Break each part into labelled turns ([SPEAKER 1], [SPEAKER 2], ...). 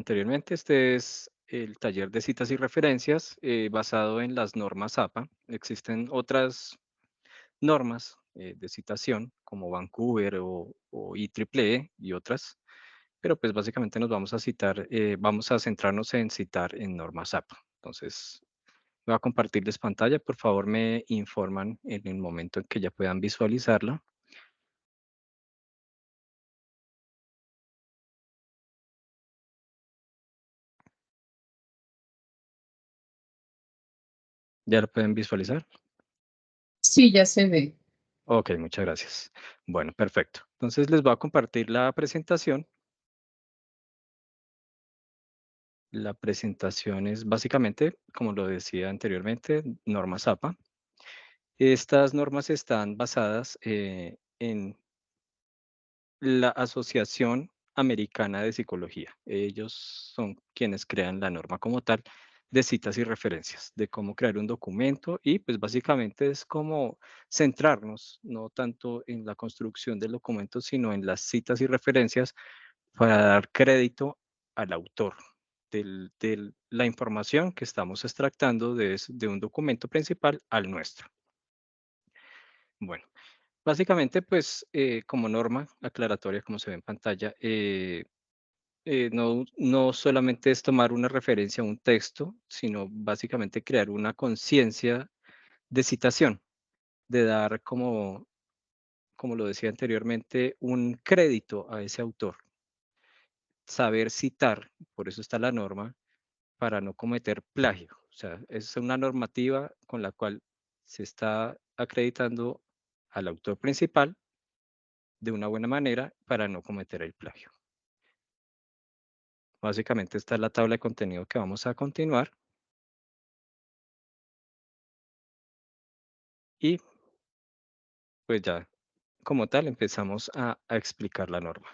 [SPEAKER 1] Anteriormente, este es el taller de citas y referencias basado en las normas APA. Existen otras normas de citación como Vancouver o IEEE y otras, pero pues básicamente nos vamos a citar, vamos a centrarnos en citar en normas APA. Entonces, voy a compartirles pantalla. Por favor, me informan en el momento en que ya puedan visualizarla. ¿Ya lo pueden visualizar?
[SPEAKER 2] Sí, ya se ve.
[SPEAKER 1] Ok, muchas gracias. Bueno, perfecto. Entonces les voy a compartir la presentación. La presentación es básicamente, como lo decía anteriormente, normas APA. Estas normas están basadas en la Asociación Americana de Psicología. Ellos son quienes crean la norma como tal de citas y referencias, de cómo crear un documento y pues básicamente es como centrarnos no tanto en la construcción del documento, sino en las citas y referencias para dar crédito al autor de la información que estamos extractando de un documento principal al nuestro. Bueno, básicamente, pues como norma aclaratoria, como se ve en pantalla, no solamente es tomar una referencia a un texto, sino básicamente crear una conciencia de citación, de dar como lo decía anteriormente, un crédito a ese autor. Saber citar, por eso está la norma, para no cometer plagio. O sea, es una normativa con la cual se está acreditando al autor principal de una buena manera para no cometer el plagio. Básicamente esta es la tabla de contenido que vamos a continuar y pues ya como tal empezamos a explicar la norma.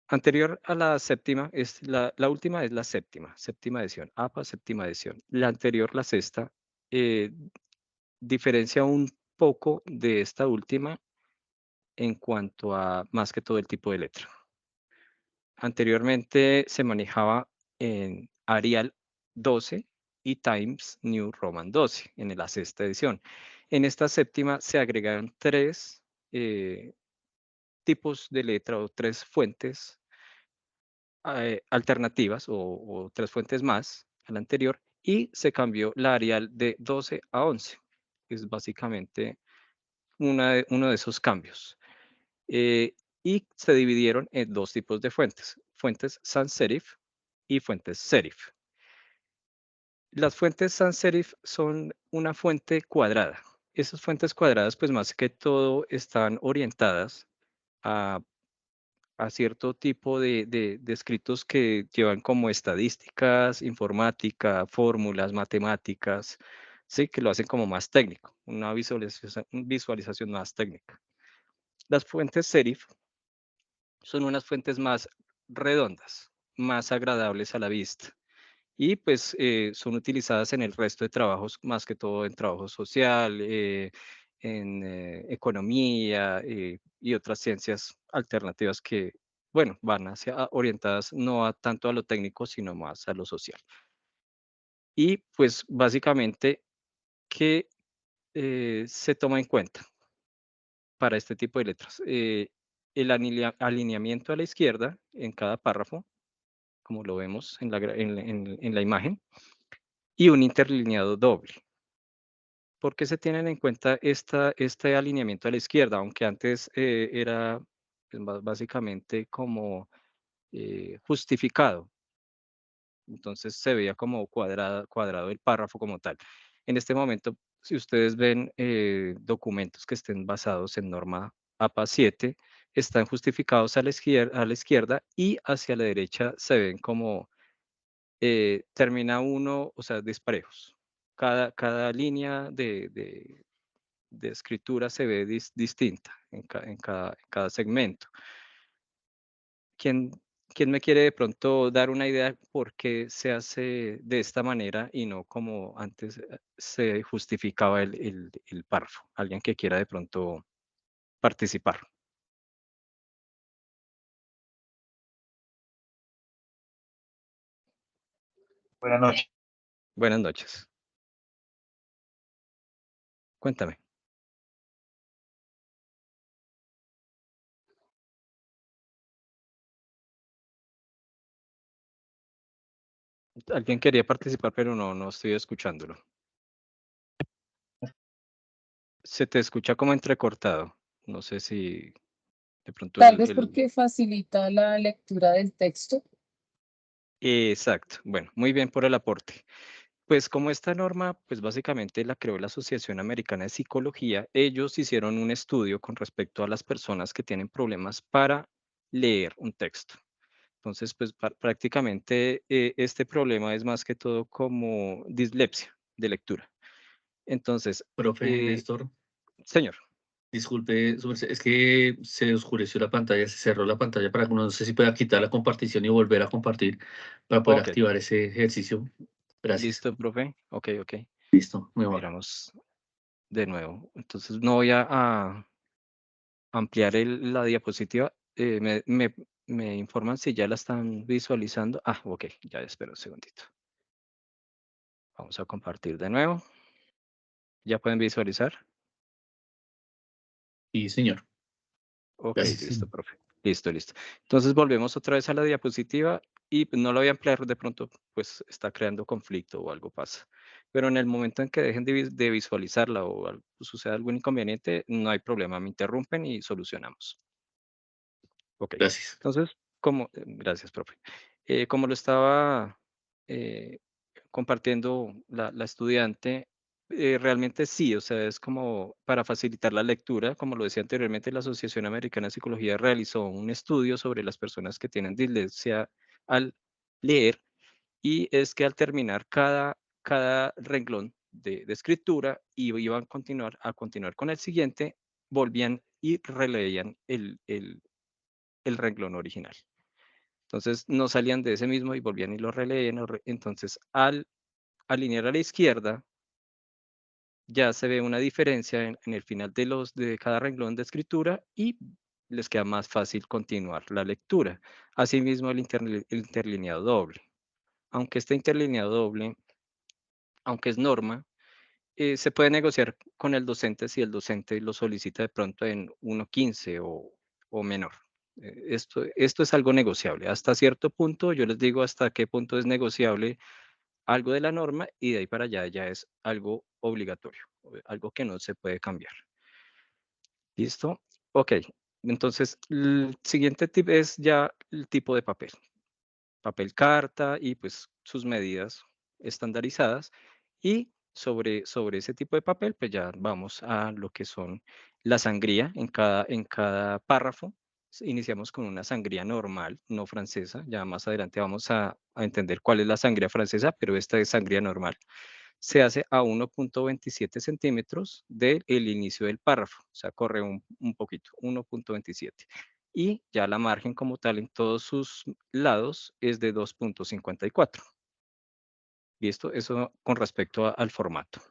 [SPEAKER 1] Anterior a la séptima, es la última es la séptima edición, APA séptima edición. La anterior, la sexta, eh, diferencia un poco de esta última en cuanto a más que todo el tipo de letra. Anteriormente se manejaba en Arial 12 y Times New Roman 12 en la sexta edición. En esta séptima se agregaron tres tipos de letra o tres fuentes alternativas o tres fuentes más a la anterior y se cambió la Arial de 12 a 11. Es básicamente uno de esos cambios. Eh, y se dividieron en dos tipos de fuentes sans serif y fuentes serif. Las fuentes sans serif son una fuente cuadrada. Esas fuentes cuadradas, pues más que todo, están orientadas a, a cierto tipo de escritos que llevan como estadísticas, informática, fórmulas, matemáticas, sí, que lo hacen como más técnico, una visualización más técnica. Las fuentes serif son unas fuentes más redondas, más agradables a la vista y pues son utilizadas en el resto de trabajos, más que todo en trabajo social, en economía y otras ciencias alternativas que, bueno, van orientadas no tanto a lo técnico, sino más a lo social. Y pues básicamente, ¿qué se toma en cuenta para este tipo de letras? El alineamiento a la izquierda en cada párrafo, como lo vemos en la imagen, y un interlineado doble. ¿Por qué se tienen en cuenta este alineamiento a la izquierda? Aunque antes era pues, básicamente como justificado, entonces se veía como cuadrado el párrafo como tal. En este momento, si ustedes ven documentos que estén basados en norma APA 7, están justificados a la izquierda y hacia la derecha se ven como termina uno, o sea, disparejos. Cada línea de escritura se ve distinta en cada segmento. ¿Quién, quién me quiere de pronto dar una idea por qué se hace de esta manera y no como antes se justificaba el párrafo? Alguien que quiera de pronto participar.
[SPEAKER 3] Buenas noches.
[SPEAKER 1] Buenas noches. Cuéntame. Alguien quería participar, pero no estoy escuchándolo. Se te escucha como entrecortado. No sé si de pronto
[SPEAKER 2] Tal vez porque facilita la lectura del texto.
[SPEAKER 1] Exacto. Bueno, muy bien por el aporte. Pues como esta norma, pues básicamente la creó la Asociación Americana de Psicología, ellos hicieron un estudio con respecto a las personas que tienen problemas para leer un texto. Entonces, pues prácticamente este problema es más que todo como dislexia de lectura. Entonces,
[SPEAKER 3] Profe Néstor,
[SPEAKER 1] señor,
[SPEAKER 3] disculpe, es que se oscureció la pantalla, se cerró la pantalla para que no sé si pueda quitar la compartición y volver a compartir para poder
[SPEAKER 1] ok,
[SPEAKER 3] activar ese ejercicio. Gracias.
[SPEAKER 1] listo, profe. Ok, ok.
[SPEAKER 3] Listo, muy amable.
[SPEAKER 1] Miramos de nuevo. Entonces, no voy a ampliar la diapositiva. Me informan si ya la están visualizando. Ah, ok, ya espero un segundito. Vamos a compartir de nuevo. ¿Ya pueden visualizar?
[SPEAKER 3] Sí, señor.
[SPEAKER 1] Ok,
[SPEAKER 3] Gracias.
[SPEAKER 1] listo, profe. Listo, listo. Entonces volvemos otra vez a la diapositiva y pues, no lo voy a ampliar de pronto, pues está creando conflicto o algo pasa. Pero en el momento en que dejen de visualizarla o suceda algún inconveniente, no hay problema, me interrumpen y solucionamos. Ok,
[SPEAKER 3] Gracias.
[SPEAKER 1] entonces, gracias, profe. Como lo estaba eh, compartiendo la estudiante, realmente sí, o sea, es como para facilitar la lectura, como lo decía anteriormente, la Asociación Americana de Psicología realizó un estudio sobre las personas que tienen dislexia al leer y es que al terminar cada renglón de escritura y iban a continuar con el siguiente, volvían y releían el renglón original. Entonces no salían de ese mismo y volvían y lo releían. Entonces al alinear a la izquierda, ya se ve una diferencia en el final de cada renglón de escritura y les queda más fácil continuar la lectura. Asimismo, el interlineado doble. Aunque este interlineado doble, aunque es norma, se puede negociar con el docente si el docente lo solicita de pronto en 1.15 o menor. Esto es algo negociable. Hasta cierto punto, yo les digo hasta qué punto es negociable algo de la norma y de ahí para allá ya es algo obligatorio, algo que no se puede cambiar. ¿Listo? Ok. Entonces, el siguiente tip es ya el tipo de papel carta y pues sus medidas estandarizadas. Y sobre ese tipo de papel, pues ya vamos a lo que son la sangría en cada párrafo. Iniciamos con una sangría normal, no francesa. Ya más adelante vamos a entender cuál es la sangría francesa, pero esta es sangría normal. Se hace a 1.27 centímetros del inicio del párrafo, o sea, corre un poquito, 1.27 y ya la margen como tal en todos sus lados es de 2.54. ¿Listo? Eso con respecto al formato.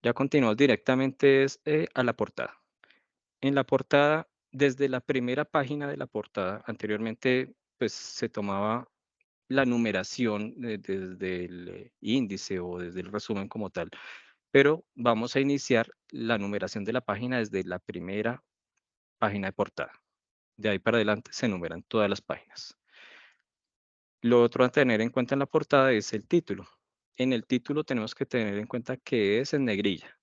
[SPEAKER 1] Ya continuamos directamente a la portada. En la portada, desde la primera página de la portada, anteriormente pues se tomaba la numeración desde el índice o desde el resumen como tal, pero vamos a iniciar la numeración de la página desde la primera página de portada. De ahí para adelante se numeran todas las páginas. Lo otro a tener en cuenta en la portada es el título. En el título tenemos que tener en cuenta que es en negrilla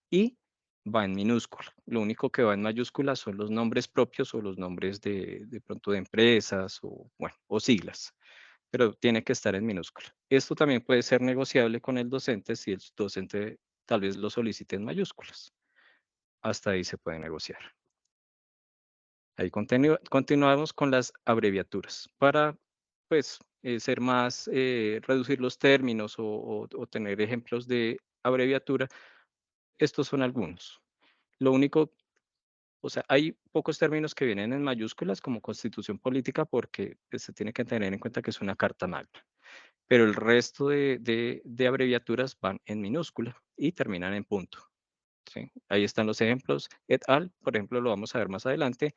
[SPEAKER 1] y va en minúscula. Lo único que va en mayúscula son los nombres propios o los nombres de pronto de empresas o, bueno, o siglas, pero tiene que estar en minúscula. Esto también puede ser negociable con el docente si el docente tal vez lo solicite en mayúsculas. Hasta ahí se puede negociar. Ahí continuamos con las abreviaturas para, pues, ser más, reducir los términos o tener ejemplos de abreviatura. Estos son algunos. Lo único, o sea, hay pocos términos que vienen en mayúsculas como constitución política porque pues, se tiene que tener en cuenta que es una carta magna. Pero el resto de abreviaturas van en minúscula y terminan en punto. ¿Sí? Ahí están los ejemplos. Et al, por ejemplo, lo vamos a ver más adelante.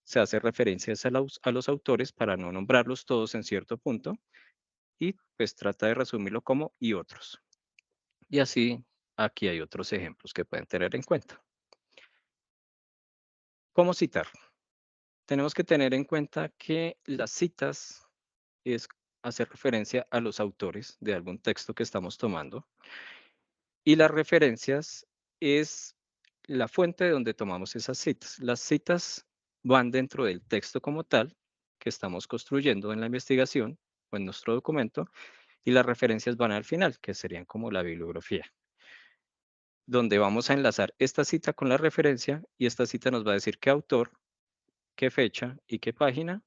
[SPEAKER 1] Se hace referencias a los autores para no nombrarlos todos en cierto punto. y pues trata de resumirlo como y otros. Y así aquí hay otros ejemplos que pueden tener en cuenta. ¿Cómo citar? Tenemos que tener en cuenta que las citas es hacer referencia a los autores de algún texto que estamos tomando y las referencias es la fuente de donde tomamos esas citas. Las citas van dentro del texto como tal que estamos construyendo en la investigación o en nuestro documento y las referencias van al final, que serían como la bibliografía, donde vamos a enlazar esta cita con la referencia y esta cita nos va a decir qué autor, qué fecha y qué página,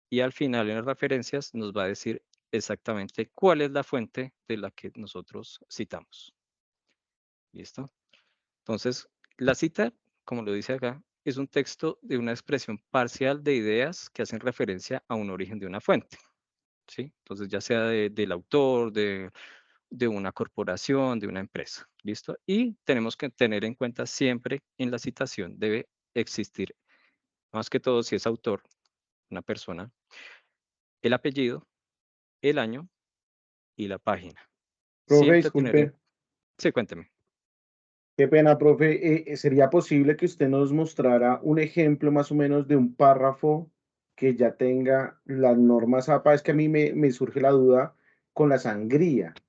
[SPEAKER 1] y al final en las referencias nos va a decir exactamente cuál es la fuente de la que nosotros citamos. ¿Listo? Entonces, la cita, como lo dice acá, es un texto de una expresión parcial de ideas que hacen referencia a un origen de una fuente. ¿Sí? Entonces, ya sea del autor, de una corporación, de una empresa. ¿Listo? Y tenemos que tener en cuenta siempre en la citación debe existir, más que todo si es autor, una persona, el apellido, el año y la página.
[SPEAKER 4] Profe,
[SPEAKER 1] Siempre tener en...
[SPEAKER 4] disculpe,
[SPEAKER 1] Sí, cuénteme.
[SPEAKER 4] qué pena, profe. ¿Sería posible que usted nos mostrara un ejemplo más o menos de un párrafo que ya tenga las normas APA? Es que a mí me surge la duda con la sangría,
[SPEAKER 1] Ok,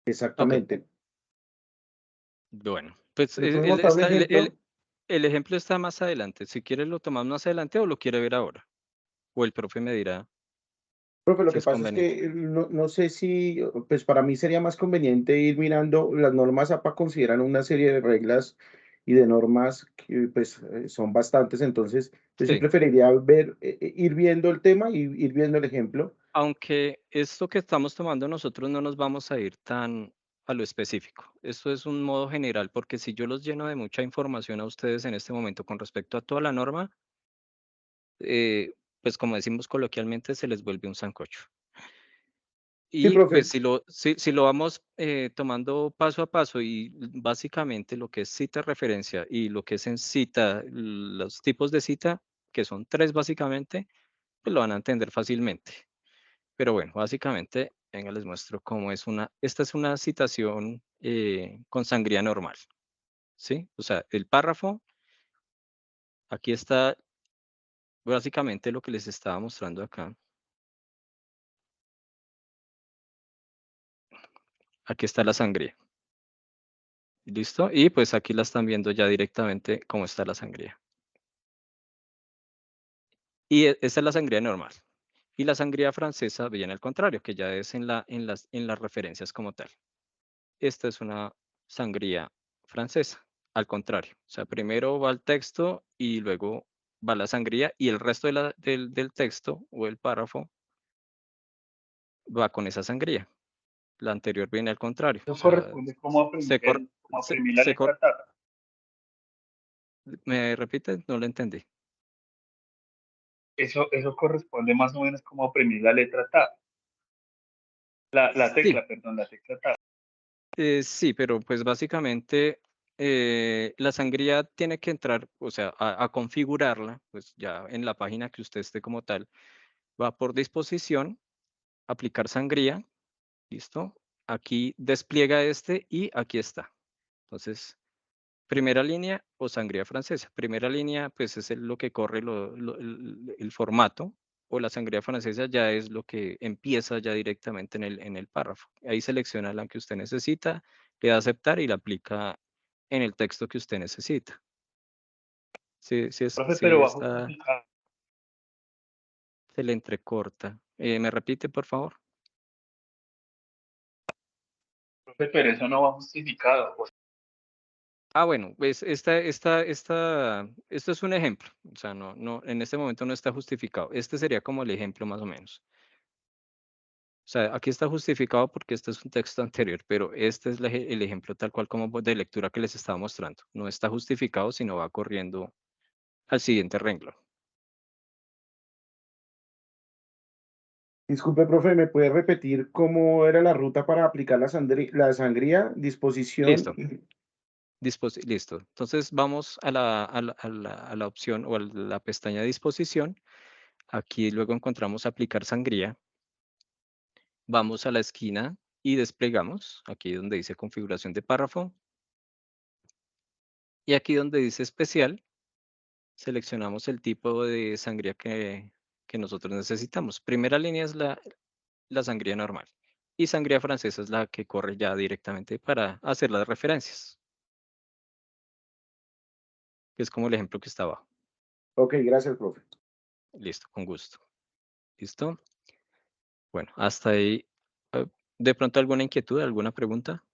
[SPEAKER 4] exactamente.
[SPEAKER 1] bueno, pues
[SPEAKER 4] ¿Me puede mostrar un ejemplo?
[SPEAKER 1] el ejemplo está más adelante. Si quiere lo tomamos más adelante o lo quiere ver ahora. O el profe me dirá
[SPEAKER 4] Profe, lo
[SPEAKER 1] si
[SPEAKER 4] que
[SPEAKER 1] es
[SPEAKER 4] pasa es
[SPEAKER 1] conveniente.
[SPEAKER 4] que no sé si, pues para mí sería más conveniente ir mirando, las normas APA consideran una serie de reglas y de normas que pues son bastantes, entonces yo sí
[SPEAKER 1] Sí,
[SPEAKER 4] preferiría ir viendo el tema y ir viendo el ejemplo.
[SPEAKER 1] aunque esto que estamos tomando nosotros no nos vamos a ir tan a lo específico. Esto es un modo general, porque si yo los lleno de mucha información a ustedes en este momento con respecto a toda la norma, pues como decimos coloquialmente, se les vuelve un sancocho.
[SPEAKER 4] Sí,
[SPEAKER 1] Y
[SPEAKER 4] profe.
[SPEAKER 1] pues si lo vamos tomando paso a paso y básicamente lo que es cita referencia y lo que es en cita, los tipos de cita, que son 3 básicamente, pues lo van a entender fácilmente. Pero bueno, básicamente, venga, les muestro cómo es esta es una citación con sangría normal, ¿sí? O sea, el párrafo, aquí está básicamente lo que les estaba mostrando acá. Aquí está la sangría. ¿Listo? Y pues aquí la están viendo ya directamente cómo está la sangría. Y esta es la sangría normal. Y la sangría francesa viene al contrario, que ya es en las referencias como tal. Esta es una sangría francesa, al contrario. O sea, primero va el texto y luego va la sangría y el resto del texto o el párrafo va con esa sangría. La anterior viene al contrario. O
[SPEAKER 5] Eso
[SPEAKER 1] sea,
[SPEAKER 5] corresponde como como
[SPEAKER 1] se,
[SPEAKER 5] oprimir la
[SPEAKER 1] se cor-
[SPEAKER 5] letra T.
[SPEAKER 1] ¿Me repite? No lo entendí.
[SPEAKER 5] Eso corresponde más o menos como oprimir la letra T. La
[SPEAKER 1] Sí,
[SPEAKER 5] tecla, perdón, la tecla T.
[SPEAKER 1] sí, pero pues básicamente la sangría tiene que entrar, o sea, a configurarla, pues ya en la página que usted esté como tal, va por disposición, aplicar sangría, listo. Aquí despliega y aquí está. Entonces, primera línea o sangría francesa. Primera línea, pues es lo que corre el formato, o la sangría francesa ya es lo que empieza ya directamente en el párrafo. Ahí selecciona la que usted necesita, le da a aceptar y la aplica en el texto que usted necesita. Sí, sí,
[SPEAKER 5] Profe,
[SPEAKER 1] sí
[SPEAKER 5] pero va
[SPEAKER 1] está,
[SPEAKER 5] justificado.
[SPEAKER 1] se le entrecorta. ¿Me repite, por favor?
[SPEAKER 5] Profe, pero eso no va justificado.
[SPEAKER 1] Bueno, pues esto es un ejemplo. O sea, no, en este momento no está justificado. Este sería como el ejemplo más o menos. O sea, aquí está justificado porque este es un texto anterior, pero este es el ejemplo tal cual como de lectura que les estaba mostrando. No está justificado, sino va corriendo al siguiente renglón.
[SPEAKER 4] Disculpe, profe, ¿me puede repetir cómo era la ruta para aplicar la sangría? Disposición.
[SPEAKER 1] Listo, listo. Entonces vamos a la opción o a la pestaña de disposición. Aquí luego encontramos aplicar sangría. vamos a la esquina y desplegamos, aquí donde dice configuración de párrafo. Y aquí donde dice especial, seleccionamos el tipo de sangría que nosotros necesitamos. Primera línea es la sangría normal. Y sangría francesa es la que corre ya directamente para hacer las referencias. Que es como el ejemplo que está abajo.
[SPEAKER 4] Ok, gracias, profe.
[SPEAKER 1] Listo, con gusto. ¿Listo? Bueno, hasta ahí. ¿De pronto alguna inquietud, alguna pregunta?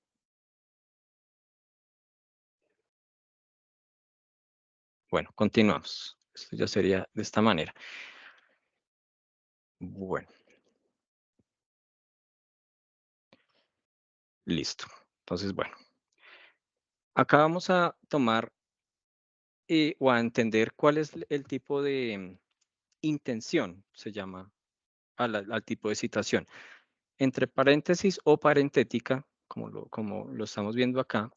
[SPEAKER 1] Bueno, continuamos. Esto ya sería de esta manera. Bueno. Listo. Entonces, bueno. Acá vamos a tomar o a entender cuál es el tipo de intención, se llama, al tipo de citación. Entre paréntesis o parentética, como lo estamos viendo acá,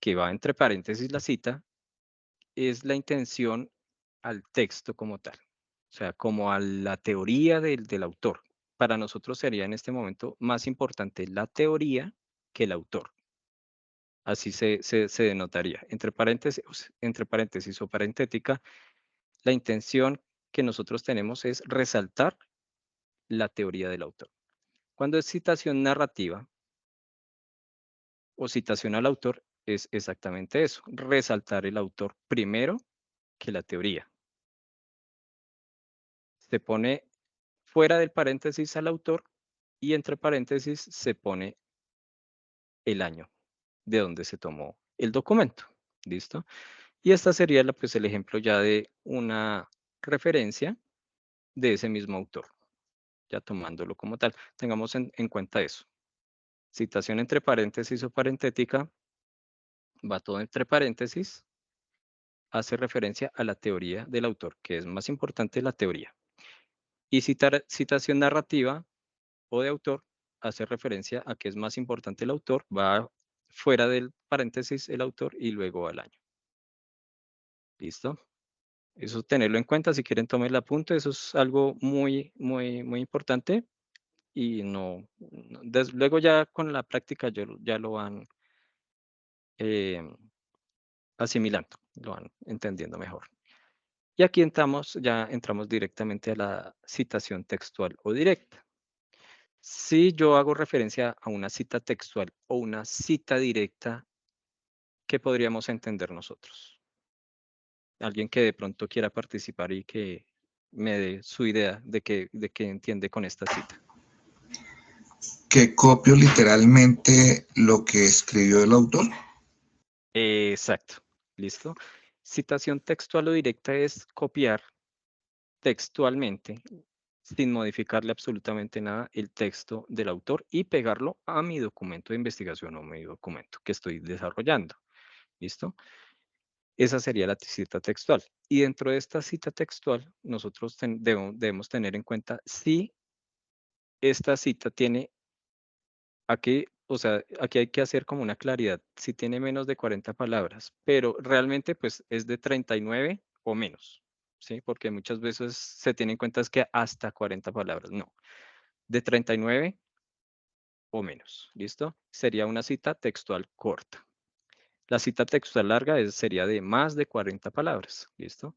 [SPEAKER 1] que va entre paréntesis la cita, es la intención al texto como tal, o sea, como a la teoría del autor. Para nosotros sería en este momento más importante la teoría que el autor. Así se denotaría. Entre paréntesis o parentética, la intención que nosotros tenemos es resaltar la teoría del autor. Cuando es citación narrativa o citación al autor, es exactamente eso, resaltar el autor primero que la teoría. Se pone fuera del paréntesis al autor y entre paréntesis se pone el año de donde se tomó el documento. ¿Listo? Y esta sería pues, el ejemplo ya de una referencia de ese mismo autor, ya tomándolo como tal. Tengamos en cuenta eso. Citación entre paréntesis o parentética, va todo entre paréntesis, hace referencia a la teoría del autor, que es más importante la teoría. Y citación narrativa o de autor, hace referencia a que es más importante el autor, va fuera del paréntesis el autor y luego al año. ¿Listo? Eso tenerlo en cuenta, si quieren tomar el apunte, eso es algo muy, muy, muy importante y luego ya con la práctica ya lo van asimilando, lo van entendiendo mejor. Y aquí ya entramos directamente a la citación textual o directa. Si yo hago referencia a una cita textual o una cita directa, ¿qué podríamos entender nosotros? Alguien que de pronto quiera participar y que me dé su idea de qué entiende con esta cita.
[SPEAKER 6] Que copio literalmente lo que escribió el autor.
[SPEAKER 1] Exacto, ¿listo? Citación textual o directa es copiar textualmente, sin modificarle absolutamente nada, el texto del autor y pegarlo a mi documento de investigación o mi documento que estoy desarrollando, ¿listo? Esa sería la cita textual. Y dentro de esta cita textual, nosotros debemos tener en cuenta si esta cita tiene, aquí hay que hacer como una claridad, si tiene menos de 40 palabras, pero realmente pues es de 39 o menos, ¿sí? Porque muchas veces se tiene en cuenta es que hasta 40 palabras, no, de 39 o menos, ¿listo? Sería una cita textual corta. La cita textual larga sería de más de 40 palabras, ¿listo?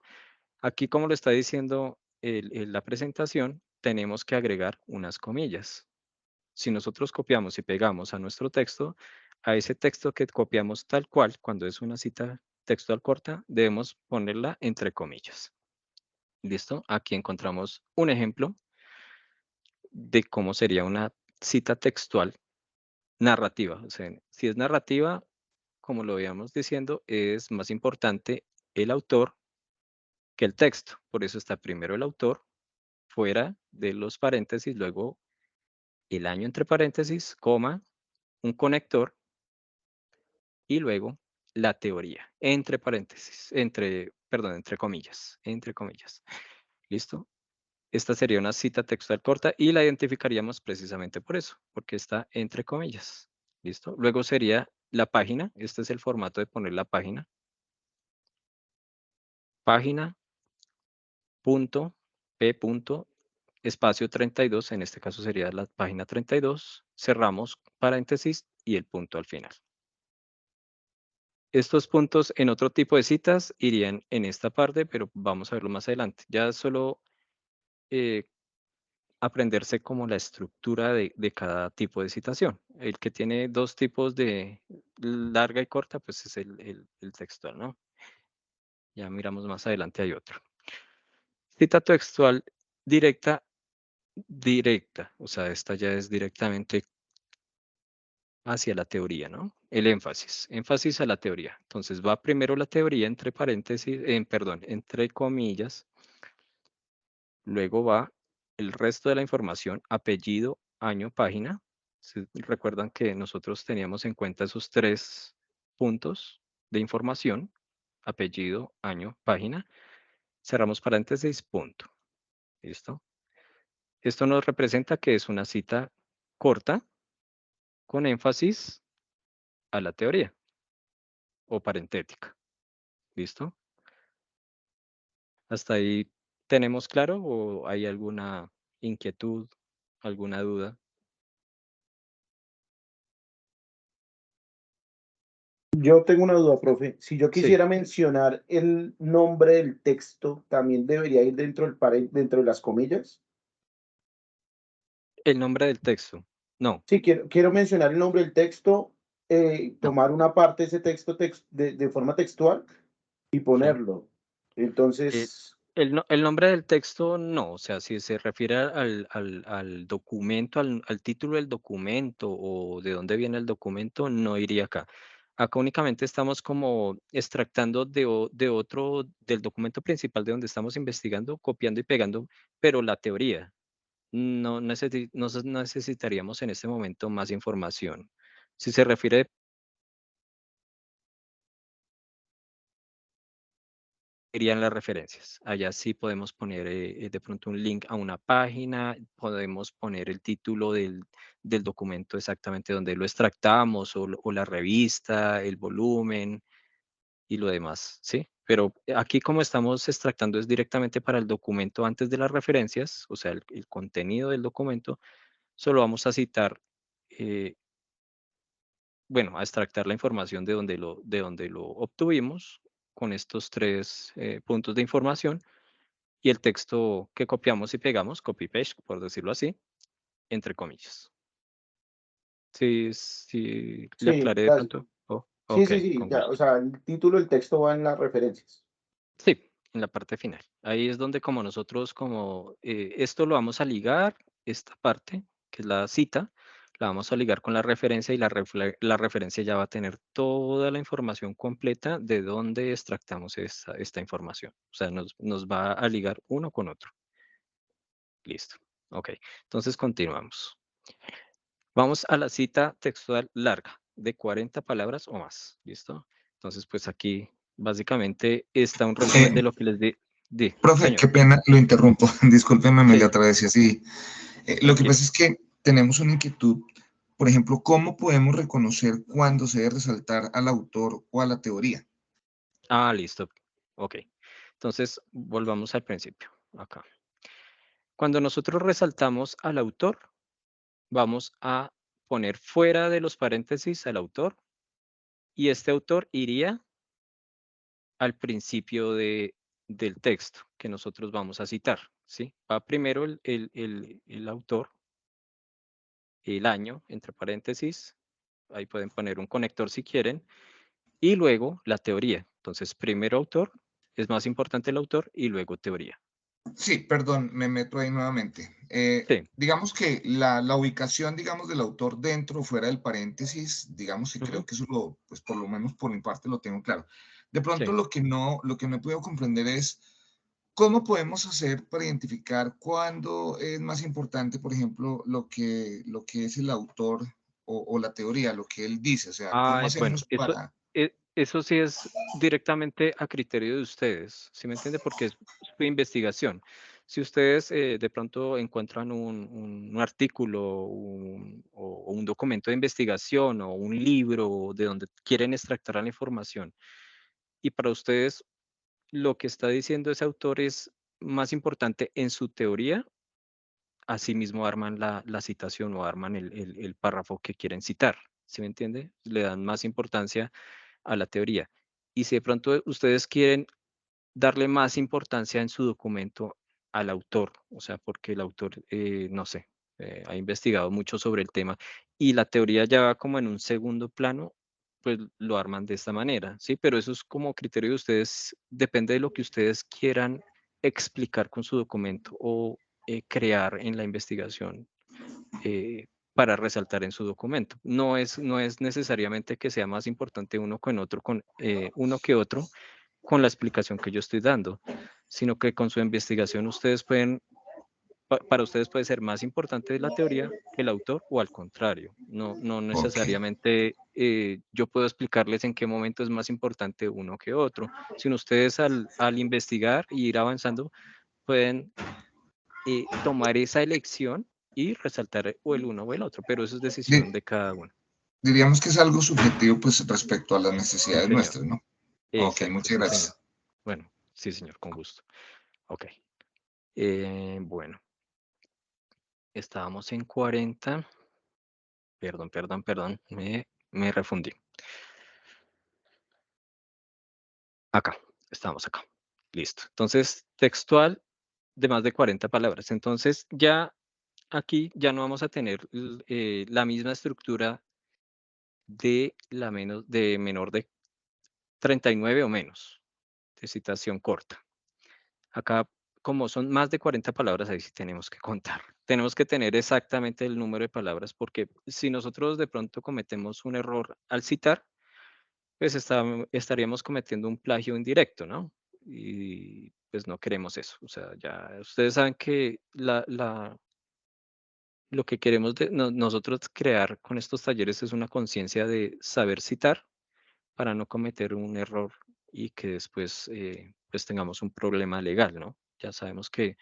[SPEAKER 1] Aquí, como lo está diciendo la presentación, tenemos que agregar unas comillas. Si nosotros copiamos y pegamos a nuestro texto, a ese texto que copiamos tal cual, cuando es una cita textual corta, debemos ponerla entre comillas. ¿Listo? Aquí encontramos un ejemplo de cómo sería una cita textual narrativa. O sea, si es narrativa, como lo íbamos diciendo, es más importante el autor que el texto. Por eso está primero el autor, fuera de los paréntesis, luego el año entre paréntesis, coma, un conector y luego la teoría, entre paréntesis, entre comillas, entre comillas. ¿Listo? Esta sería una cita textual corta y la identificaríamos precisamente por eso, porque está entre comillas. ¿Listo? Luego sería la página. Este es el formato de poner la página. Página, punto, P. espacio 32, en este caso sería la página 32, cerramos paréntesis y el punto al final. Estos puntos en otro tipo de citas irían en esta parte, pero vamos a verlo más adelante. Ya solo aprenderse como la estructura de cada tipo de citación. El que tiene dos tipos de larga y corta, pues es el textual, ¿no? Ya miramos más adelante, hay otro. Cita textual directa, o sea, esta ya es directamente hacia la teoría, ¿no? El énfasis a la teoría. Entonces va primero la teoría entre paréntesis, perdón, entre comillas, luego va el resto de la información, apellido, año, página. Si recuerdan que nosotros teníamos en cuenta esos 3 puntos de información, apellido, año, página. Cerramos paréntesis, punto. ¿Listo? Esto nos representa que es una cita corta con énfasis a la teoría o parentética. ¿Listo? ¿Hasta ahí tenemos claro o hay alguna inquietud, alguna duda?
[SPEAKER 4] Yo tengo una duda, profe. Si yo
[SPEAKER 1] Sí.
[SPEAKER 4] quisiera mencionar el nombre del texto, ¿también debería ir dentro dentro de las comillas?
[SPEAKER 1] El nombre del texto. No,
[SPEAKER 4] Sí, quiero mencionar el nombre del texto,
[SPEAKER 1] no.
[SPEAKER 4] tomar una parte de ese texto de forma textual y
[SPEAKER 1] Sí.
[SPEAKER 4] ponerlo.
[SPEAKER 1] Eh,
[SPEAKER 4] Entonces,
[SPEAKER 1] el nombre del texto no, o sea, si se refiere al documento, al título del documento o de dónde viene el documento, no iría acá. Acá únicamente estamos como extractando de otro, del documento principal de donde estamos investigando, copiando y pegando, pero la teoría. No necesitaríamos en este momento más información. Si se refiere irían las referencias. Allá sí podemos poner de pronto un link a una página, podemos poner el título del documento exactamente donde lo extractamos o la revista, el volumen y lo demás, ¿sí? Pero aquí como estamos extractando es directamente para el documento antes de las referencias, o sea, el contenido del documento, solo vamos a citar, bueno, a extractar la información de donde lo obtuvimos con estos 3 puntos de información y el texto que copiamos y pegamos, copy-paste, por decirlo así, entre comillas. Sí, le
[SPEAKER 4] sí,
[SPEAKER 1] aclaré de pronto. Oh,
[SPEAKER 4] sí,
[SPEAKER 1] ok,
[SPEAKER 4] sí, sí,
[SPEAKER 1] con
[SPEAKER 4] ya, o
[SPEAKER 1] gusto.
[SPEAKER 4] sea, el título del texto va en las referencias.
[SPEAKER 1] Sí, en la parte final. Ahí es donde como nosotros, como esto lo vamos a ligar, esta parte, que es la cita, la vamos a ligar con la referencia y la referencia ya va a tener toda la información completa de dónde extractamos esta información. O sea, nos va a ligar uno con otro. Listo. Ok, entonces continuamos. Vamos a la cita textual larga, de 40 palabras o más. ¿Listo? Entonces, pues aquí básicamente está un resumen de lo que les di.
[SPEAKER 6] Profe,
[SPEAKER 1] Señor.
[SPEAKER 6] qué pena, lo interrumpo. Discúlpeme, me le
[SPEAKER 1] Sí,
[SPEAKER 6] atravesé así. Lo que
[SPEAKER 1] tranquilo.
[SPEAKER 6] pasa es que tenemos una inquietud. Por ejemplo, ¿cómo podemos reconocer cuándo se debe resaltar al autor o a la teoría?
[SPEAKER 1] Ah, listo. Ok. Entonces, volvamos al principio. Acá. Cuando nosotros resaltamos al autor, vamos a poner fuera de los paréntesis al autor y este autor iría al principio del texto que nosotros vamos a citar, ¿sí? Va primero el autor, el año, entre paréntesis, ahí pueden poner un conector si quieren, y luego la teoría. Entonces, primero autor, es más importante el autor y luego teoría.
[SPEAKER 6] Sí, perdón, me meto ahí nuevamente.
[SPEAKER 1] Sí.
[SPEAKER 6] Digamos que la ubicación, digamos, del autor dentro o fuera del paréntesis, digamos que
[SPEAKER 1] Ujú,
[SPEAKER 6] creo que eso lo, pues por lo menos por mi parte lo tengo claro. De pronto
[SPEAKER 1] sí.
[SPEAKER 6] lo que no he podido comprender es cómo podemos hacer para identificar cuándo es más importante, por ejemplo, lo que es el autor o la teoría, lo que él dice. O sea, ¿cómo
[SPEAKER 1] Ay, bueno,
[SPEAKER 6] hacemos para...
[SPEAKER 1] eso sí es directamente a criterio de ustedes, ¿sí me entiende? Porque es su investigación. Si ustedes de pronto encuentran un artículo o un documento de investigación o un libro de donde quieren extractar la información y para ustedes lo que está diciendo ese autor es más importante en su teoría, así mismo arman la citación o arman el párrafo que quieren citar. ¿Sí me entiende? Le dan más importancia a la teoría. Y si de pronto ustedes quieren darle más importancia en su documento al autor, o sea, porque el autor, no sé, ha investigado mucho sobre el tema y la teoría ya va como en un segundo plano, pues lo arman de esta manera, ¿sí? Pero eso es como criterio de ustedes, depende de lo que ustedes quieran explicar con su documento o crear en la investigación para resaltar en su documento. No es necesariamente que sea más importante uno que otro con la explicación que yo estoy dando, sino que con su investigación ustedes pueden, para ustedes puede ser más importante la teoría que el autor o al contrario. No necesariamente yo puedo explicarles en qué momento es más importante uno que otro, sino ustedes al investigar y ir avanzando pueden tomar esa elección y resaltar o el uno o el otro, pero eso es decisión de cada uno.
[SPEAKER 6] Diríamos que es algo subjetivo pues respecto a las necesidades
[SPEAKER 1] Sí, señor.
[SPEAKER 6] nuestras, ¿no? Ok,
[SPEAKER 1] Exacto,
[SPEAKER 6] muchas
[SPEAKER 1] sí, señor.
[SPEAKER 6] gracias.
[SPEAKER 1] Bueno, sí, señor, con gusto. Ok. Bueno, estábamos en 40. Perdón, me refundí. Acá, estamos acá. Listo. Entonces, textual de más de 40 palabras. Entonces, ya aquí ya no vamos a tener la misma estructura de menor de 39 o menos, de citación corta. Acá, como son más de 40 palabras, ahí sí tenemos que contar. Tenemos que tener exactamente el número de palabras, porque si nosotros de pronto cometemos un error al citar, pues estaríamos cometiendo un plagio indirecto, ¿no? Y pues no queremos eso. O sea, ya ustedes saben que lo que queremos nosotros crear con estos talleres es una conciencia de saber citar para no cometer un error y que después pues tengamos un problema legal, ¿no? Ya sabemos que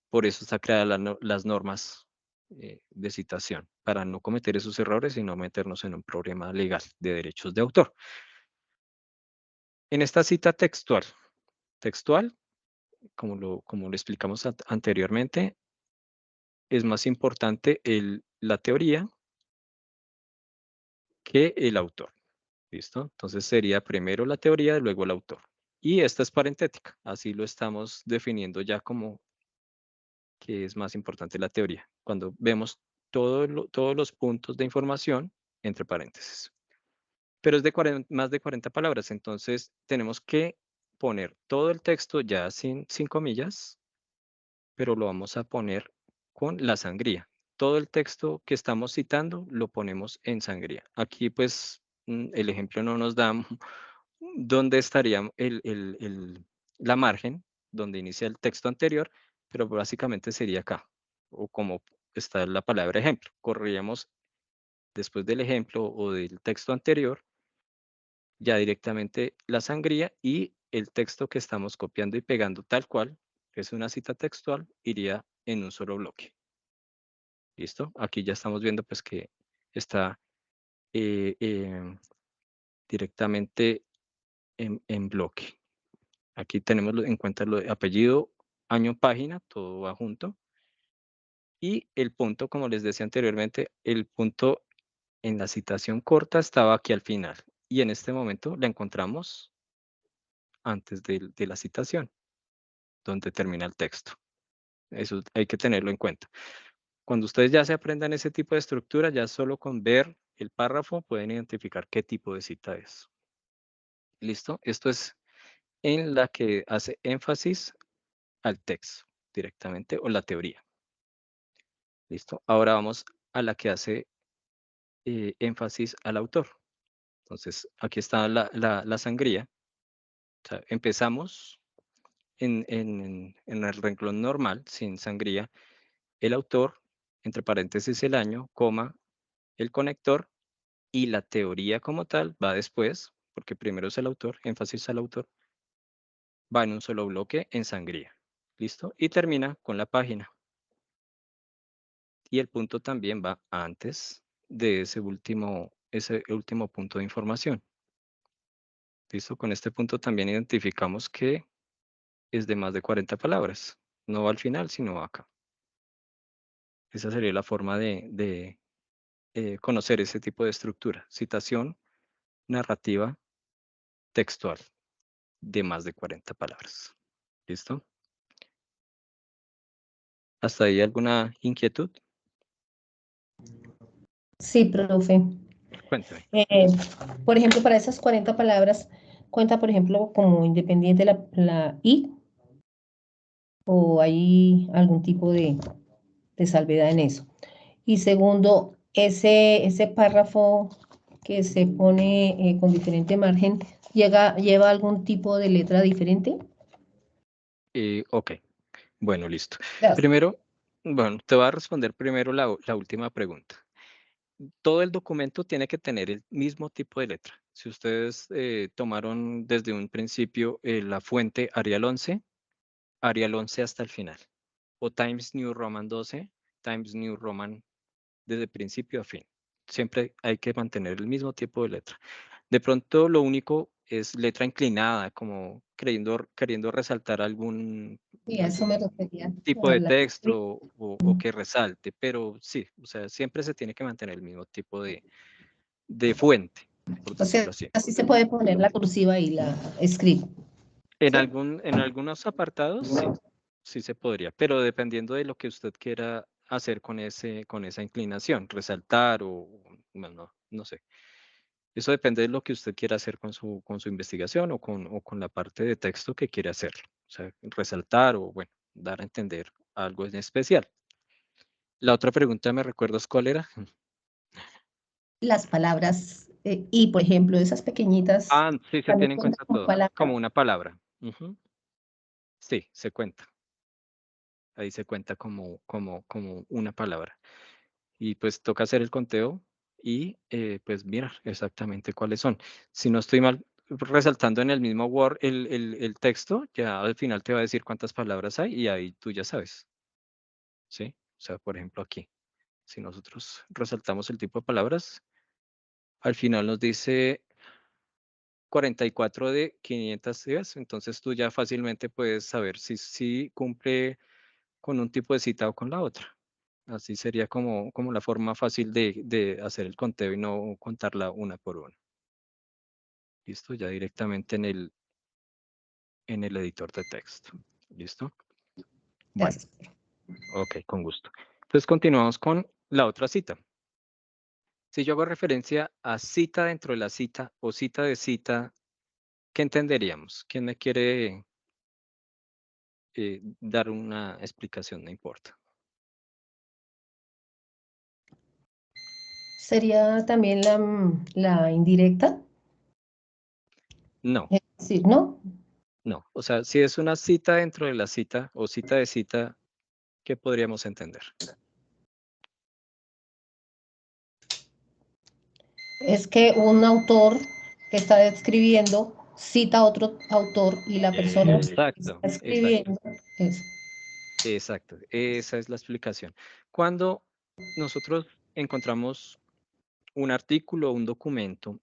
[SPEAKER 1] por eso está creada las normas de citación, para no cometer esos errores y no meternos en un problema legal de derechos de autor. En esta cita textual, como lo explicamos anteriormente, es más importante la teoría que el autor. ¿Listo? Entonces sería primero la teoría, luego el autor. Y esta es parentética, así lo estamos definiendo ya como que es más importante la teoría, cuando vemos todos los puntos de información entre paréntesis. Pero es de más de 40 palabras, entonces tenemos que poner todo el texto ya sin comillas, pero lo vamos a poner con la sangría. Todo el texto que estamos citando lo ponemos en sangría. Aquí pues el ejemplo no nos da dónde estaría la margen, donde inicia el texto anterior, pero básicamente sería acá, o como está la palabra ejemplo. Correríamos después del ejemplo o del texto anterior, ya directamente la sangría y el texto que estamos copiando y pegando tal cual, que es una cita textual, iría en un solo bloque. ¿Listo? Aquí ya estamos viendo pues que está directamente en bloque. Aquí tenemos en cuenta lo de apellido, año, página, todo va junto. Y el punto, como les decía anteriormente, el punto en la citación corta estaba aquí al final. Y en este momento la encontramos antes de la citación, donde termina el texto. Eso hay que tenerlo en cuenta. Cuando ustedes ya se aprendan ese tipo de estructura, ya solo con ver el párrafo pueden identificar qué tipo de cita es. ¿Listo? Esto es en la que hace énfasis al texto directamente o la teoría. ¿Listo? Ahora vamos a la que hace énfasis al autor. Entonces, aquí está la sangría. O sea, empezamos en el renglón normal, sin sangría, el autor, entre paréntesis el año, coma, el conector y la teoría como tal va después, porque primero es el autor, énfasis al autor, va en un solo bloque en sangría. ¿Listo? Y termina con la página. Y el punto también va antes de ese último punto de información. ¿Listo? Con este punto también identificamos que es de más de 40 palabras. No va al final, sino acá. Esa sería la forma de conocer ese tipo de estructura. Citación, narrativa, textual, de más de 40 palabras. ¿Listo? ¿Hasta ahí alguna inquietud?
[SPEAKER 7] Sí, profe.
[SPEAKER 1] Cuéntame.
[SPEAKER 7] Por ejemplo, para esas 40 palabras, cuenta, por ejemplo, como independiente la I, o hay algún tipo de salvedad en eso. Y segundo, ese párrafo que se pone con diferente margen, ¿lleva algún tipo de letra diferente?
[SPEAKER 1] Ok, bueno, listo.
[SPEAKER 7] Gracias.
[SPEAKER 1] Primero, bueno, te voy a responder primero la última pregunta. Todo el documento tiene que tener el mismo tipo de letra. Si ustedes tomaron desde un principio la fuente Arial 11 hasta el final. O Times New Roman 12, Times New Roman desde principio a fin. Siempre hay que mantener el mismo tipo de letra. De pronto lo único es letra inclinada, como queriendo resaltar algún
[SPEAKER 7] Sí, a eso me refería.
[SPEAKER 1] tipo
[SPEAKER 7] a
[SPEAKER 1] de
[SPEAKER 7] la-
[SPEAKER 1] texto o que resalte, pero sí, o sea, siempre se tiene que mantener el mismo tipo de fuente, por
[SPEAKER 7] O sea,
[SPEAKER 1] decirlo así.
[SPEAKER 7] así se puede poner la cursiva y la script.
[SPEAKER 1] En
[SPEAKER 7] ¿Sí?
[SPEAKER 1] en algunos apartados sí, sí se podría, pero dependiendo de lo que usted quiera hacer con esa inclinación, resaltar o, bueno, no sé. Eso depende de lo que usted quiera hacer con su investigación o con la parte de texto que quiere hacer. O sea, resaltar o, bueno, dar a entender algo en especial. La otra pregunta, ¿me recuerdas cuál era?
[SPEAKER 7] Las palabras y, por ejemplo, esas pequeñitas,
[SPEAKER 1] Ah, sí, se
[SPEAKER 7] ¿también
[SPEAKER 1] tiene en
[SPEAKER 7] cuentan
[SPEAKER 1] cuenta
[SPEAKER 7] como
[SPEAKER 1] todo, como
[SPEAKER 7] palabra?
[SPEAKER 1] una palabra. Ujú. Sí, se cuenta. Ahí se cuenta como una palabra. Y pues toca hacer el conteo y pues mirar exactamente cuáles son. Si no estoy mal resaltando en el mismo Word el texto, ya al final te va a decir cuántas palabras hay y ahí tú ya sabes. ¿Sí? O sea, por ejemplo aquí, si nosotros resaltamos el tipo de palabras, al final nos dice 44 de 500 días, entonces tú ya fácilmente puedes saber si cumple con un tipo de cita o con la otra. Así sería como la forma fácil de hacer el conteo y no contarla una por una. ¿Listo? Ya directamente en el editor de texto. ¿Listo? Bueno,
[SPEAKER 7] Gracias.
[SPEAKER 1] ok, con gusto. Entonces continuamos con la otra cita. Si yo hago referencia a cita dentro de la cita o cita de cita, ¿qué entenderíamos? ¿Quién me quiere dar una explicación? No importa.
[SPEAKER 7] ¿Sería también la indirecta?
[SPEAKER 1] No,
[SPEAKER 7] Es decir, ¿no?
[SPEAKER 1] no. O sea, si es una cita dentro de la cita o cita de cita, ¿qué podríamos entender?
[SPEAKER 7] Es que un autor que está describiendo cita a otro autor y la persona que
[SPEAKER 1] Exacto,
[SPEAKER 7] está
[SPEAKER 1] exacto,
[SPEAKER 7] escribiendo es.
[SPEAKER 1] exacto. Esa es la explicación. Cuando nosotros encontramos un artículo o un documento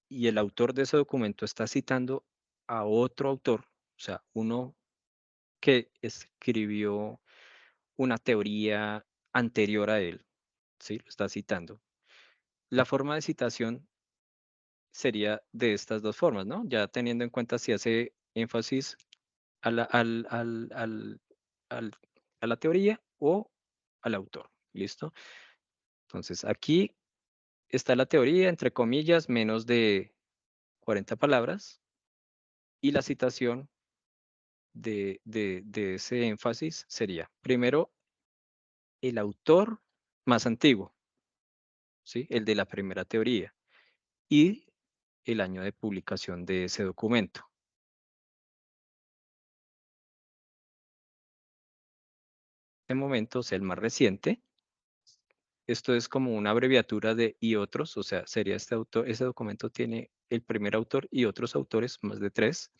[SPEAKER 1] y el autor de ese documento está citando a otro autor, o sea, uno que escribió una teoría anterior a él, ¿sí? Lo está citando. La forma de citación sería de estas dos formas, ¿no? Ya teniendo en cuenta si hace énfasis a al- a la teoría o al autor. ¿Listo? Entonces, aquí está la teoría, entre comillas, menos de 40 palabras, y la citación de ese énfasis sería, primero, el autor más antiguo, ¿sí? El de la primera teoría, y el año de publicación de ese documento. En este momento es el más reciente. Esto es como una abreviatura de y otros, o sea, sería este autor, ese documento tiene el primer autor y otros autores, más de 3.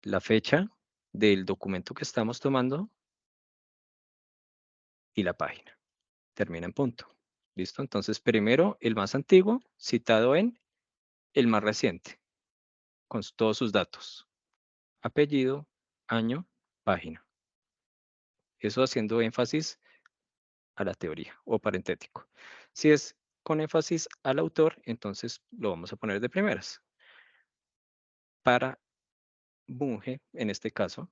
[SPEAKER 1] La fecha del documento que estamos tomando y la página. Termina en punto. ¿Listo? Entonces, primero el más antiguo, citado en el más reciente, con todos sus datos. Apellido, año, página. Eso haciendo énfasis a la teoría o parentético. Si es con énfasis al autor, entonces lo vamos a poner de primeras. Para Bunge, en este caso,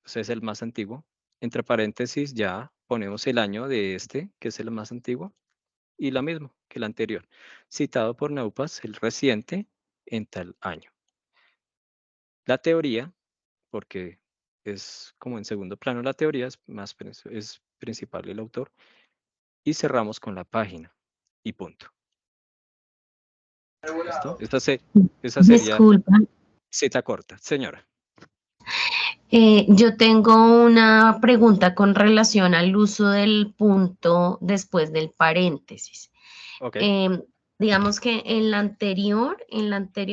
[SPEAKER 1] ese es el más antiguo. Entre paréntesis ya ponemos el año de este, que es el más antiguo, y lo mismo que el anterior. Citado por Naupas, el reciente, en tal año. La teoría, porque es como en segundo plano la teoría, es principal el autor, y cerramos con la página, y punto. ¿Listo? Esa sería
[SPEAKER 8] Disculpa,
[SPEAKER 1] cita corta. Señora.
[SPEAKER 8] yo tengo una pregunta con relación al uso del punto después del paréntesis.
[SPEAKER 1] Ok.
[SPEAKER 8] Digamos que en la anterior,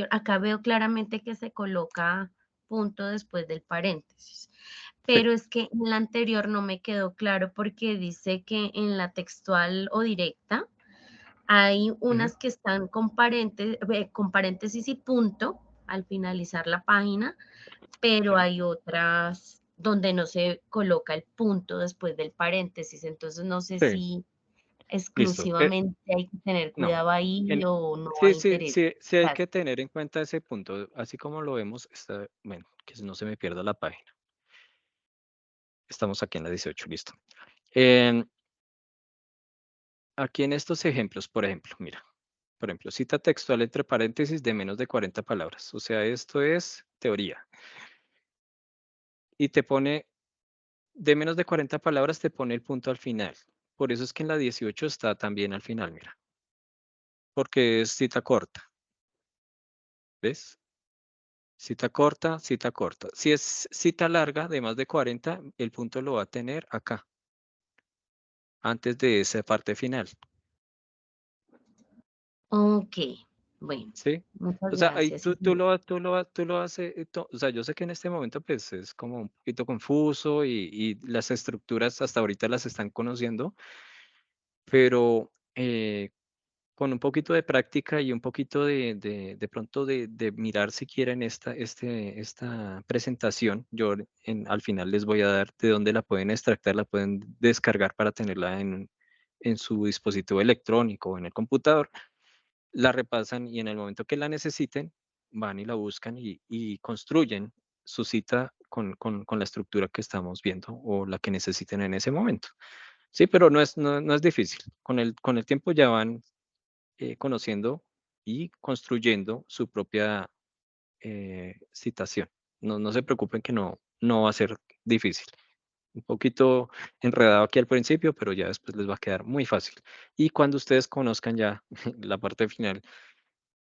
[SPEAKER 8] acá veo claramente que se coloca punto después del paréntesis. Pero es que en la anterior no me quedó claro porque dice que en la textual o directa hay unas que están con paréntesis y punto al finalizar la página, pero
[SPEAKER 1] Sí.
[SPEAKER 8] hay otras donde no se coloca el punto después del paréntesis. Entonces no sé
[SPEAKER 1] Sí.
[SPEAKER 8] si
[SPEAKER 1] Listo.
[SPEAKER 8] exclusivamente hay que tener
[SPEAKER 1] No.
[SPEAKER 8] cuidado ahí o no
[SPEAKER 1] Sí,
[SPEAKER 8] hay
[SPEAKER 1] sí,
[SPEAKER 8] interés.
[SPEAKER 1] sí hay que tener en cuenta ese punto. Así como lo vemos, bueno, que no se me pierda la página. Estamos aquí en la 18, listo. Aquí en estos ejemplos, por ejemplo, mira. Por ejemplo, cita textual entre paréntesis de menos de 40 palabras. O sea, esto es teoría. Y te pone, de menos de 40 palabras, te pone el punto al final. Por eso es que en la 18 está también al final, mira. Porque es cita corta. ¿Ves? Cita corta, cita corta. Si es cita larga de más de 40, el punto lo va a tener acá, antes de esa parte final.
[SPEAKER 8] Ok, bueno,
[SPEAKER 1] ¿Sí?
[SPEAKER 8] muchas
[SPEAKER 1] O sea, ahí
[SPEAKER 8] gracias.
[SPEAKER 1] tú lo haces, o sea, yo sé que en este momento pues es como un poquito confuso y las estructuras hasta ahorita las están conociendo, pero con un poquito de práctica y un poquito de pronto de mirar si quieren esta presentación, yo al final les voy a dar de dónde la pueden extractar, la pueden descargar para tenerla en su dispositivo electrónico o en el computador, la repasan y en el momento que la necesiten, van y la buscan y construyen su cita con la estructura que estamos viendo o la que necesiten en ese momento. Sí, pero no es difícil. Con el tiempo ya van conociendo y construyendo su propia citación. No se preocupen que no va a ser difícil. Un poquito enredado aquí al principio, pero ya después les va a quedar muy fácil. Y cuando ustedes conozcan ya la parte final,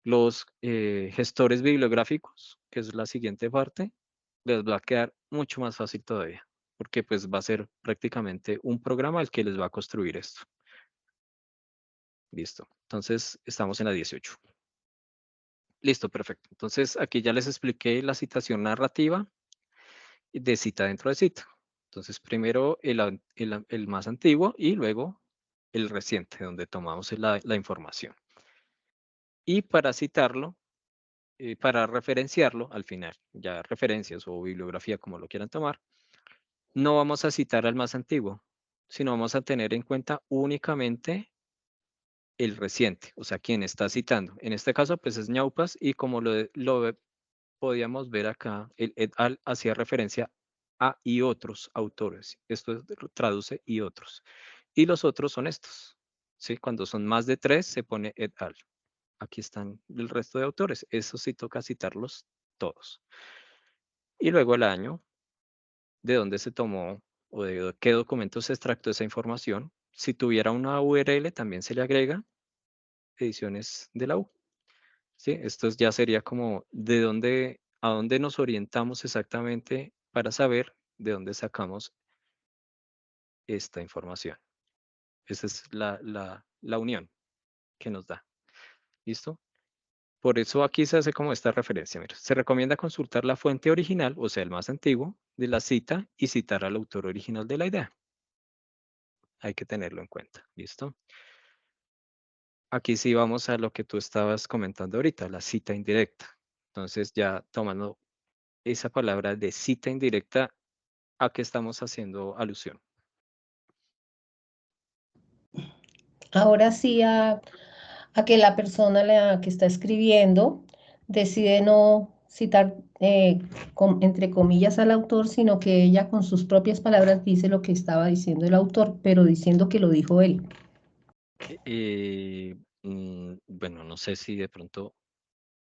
[SPEAKER 1] los gestores bibliográficos, que es la siguiente parte, les va a quedar mucho más fácil todavía, porque pues va a ser prácticamente un programa el que les va a construir esto. Listo. Entonces, estamos en la 18. Listo, perfecto. Entonces, aquí ya les expliqué la citación narrativa de cita dentro de cita. Entonces, primero el más antiguo y luego el reciente, donde tomamos la información. Y para citarlo, para referenciarlo al final, ya referencias o bibliografía, como lo quieran tomar, no vamos a citar al más antiguo, sino vamos a tener en cuenta únicamente el reciente, o sea, quien está citando. En este caso, pues es Ñaupas y como lo podíamos ver acá, el et al hacía referencia a y otros autores. Esto traduce y otros. Y los otros son estos. ¿Sí? Cuando son más de 3 se pone et al. Aquí están el resto de autores. Eso sí toca citarlos todos. Y luego el año, de dónde se tomó o de qué documento se extractó esa información. Si tuviera una URL, también se le agrega ediciones de la U. ¿Sí? Esto ya sería como a dónde nos orientamos exactamente para saber de dónde sacamos esta información. Esa es la unión que nos da. ¿Listo? Por eso aquí se hace como esta referencia. Mira, se recomienda consultar la fuente original, o sea, el más antiguo, de la cita y citar al autor original de la idea. Hay que tenerlo en cuenta. ¿Listo? Aquí sí vamos a lo que tú estabas comentando ahorita, la cita indirecta. Entonces ya tomando esa palabra de cita indirecta, ¿a qué estamos haciendo alusión?
[SPEAKER 7] ahora sí a que la persona que está escribiendo decide no citar entre comillas al autor, sino que ella con sus propias palabras dice lo que estaba diciendo el autor, pero diciendo que lo dijo él.
[SPEAKER 1] Bueno, no sé si de pronto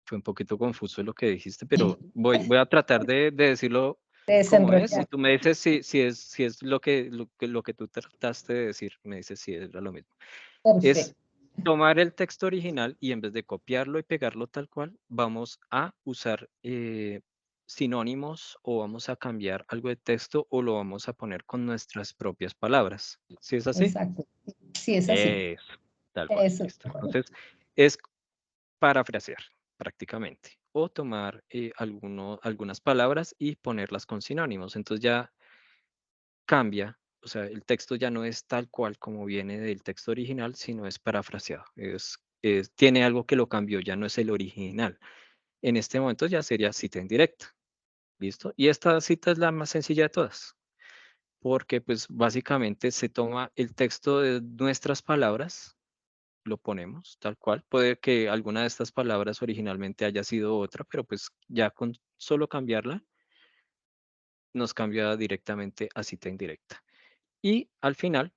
[SPEAKER 1] fue un poquito confuso lo que dijiste, pero voy a tratar de decirlo como es, y
[SPEAKER 7] Desenrollar.
[SPEAKER 1] tú me dices si es lo que tú trataste de decir, me dices si era lo mismo. Es
[SPEAKER 7] Perfecto.
[SPEAKER 1] tomar el texto original y en vez de copiarlo y pegarlo tal cual, vamos a usar sinónimos o vamos a cambiar algo de texto o lo vamos a poner con nuestras propias palabras. ¿Sí es así?
[SPEAKER 7] Exacto. Sí, es así.
[SPEAKER 1] Eso, tal cual,
[SPEAKER 7] Eso.
[SPEAKER 1] listo. Entonces, es parafrasear prácticamente o tomar algunas palabras y ponerlas con sinónimos. Entonces ya cambia, o sea, el texto ya no es tal cual como viene del texto original, sino es parafraseado. Tiene algo que lo cambió, ya no es el original. En este momento ya sería cita indirecta, ¿listo? Y esta cita es la más sencilla de todas, porque pues básicamente se toma el texto de nuestras palabras, lo ponemos tal cual. Puede que alguna de estas palabras originalmente haya sido otra, pero pues ya con solo cambiarla, nos cambia directamente a cita indirecta. Y al final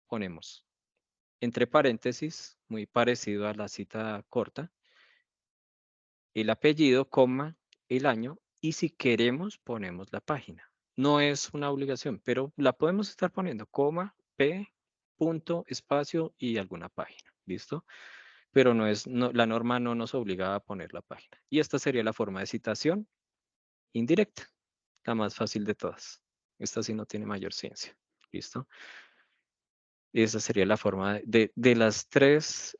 [SPEAKER 1] ponemos entre paréntesis, muy parecido a la cita corta, el apellido, coma, el año, y si queremos ponemos la página. No es una obligación, pero la podemos estar poniendo, coma, p, punto, espacio y alguna página, ¿listo? Pero la norma no nos obliga a poner la página. Y esta sería la forma de citación indirecta, la más fácil de todas. Esta sí no tiene mayor ciencia, ¿listo? Esa sería la forma de las tres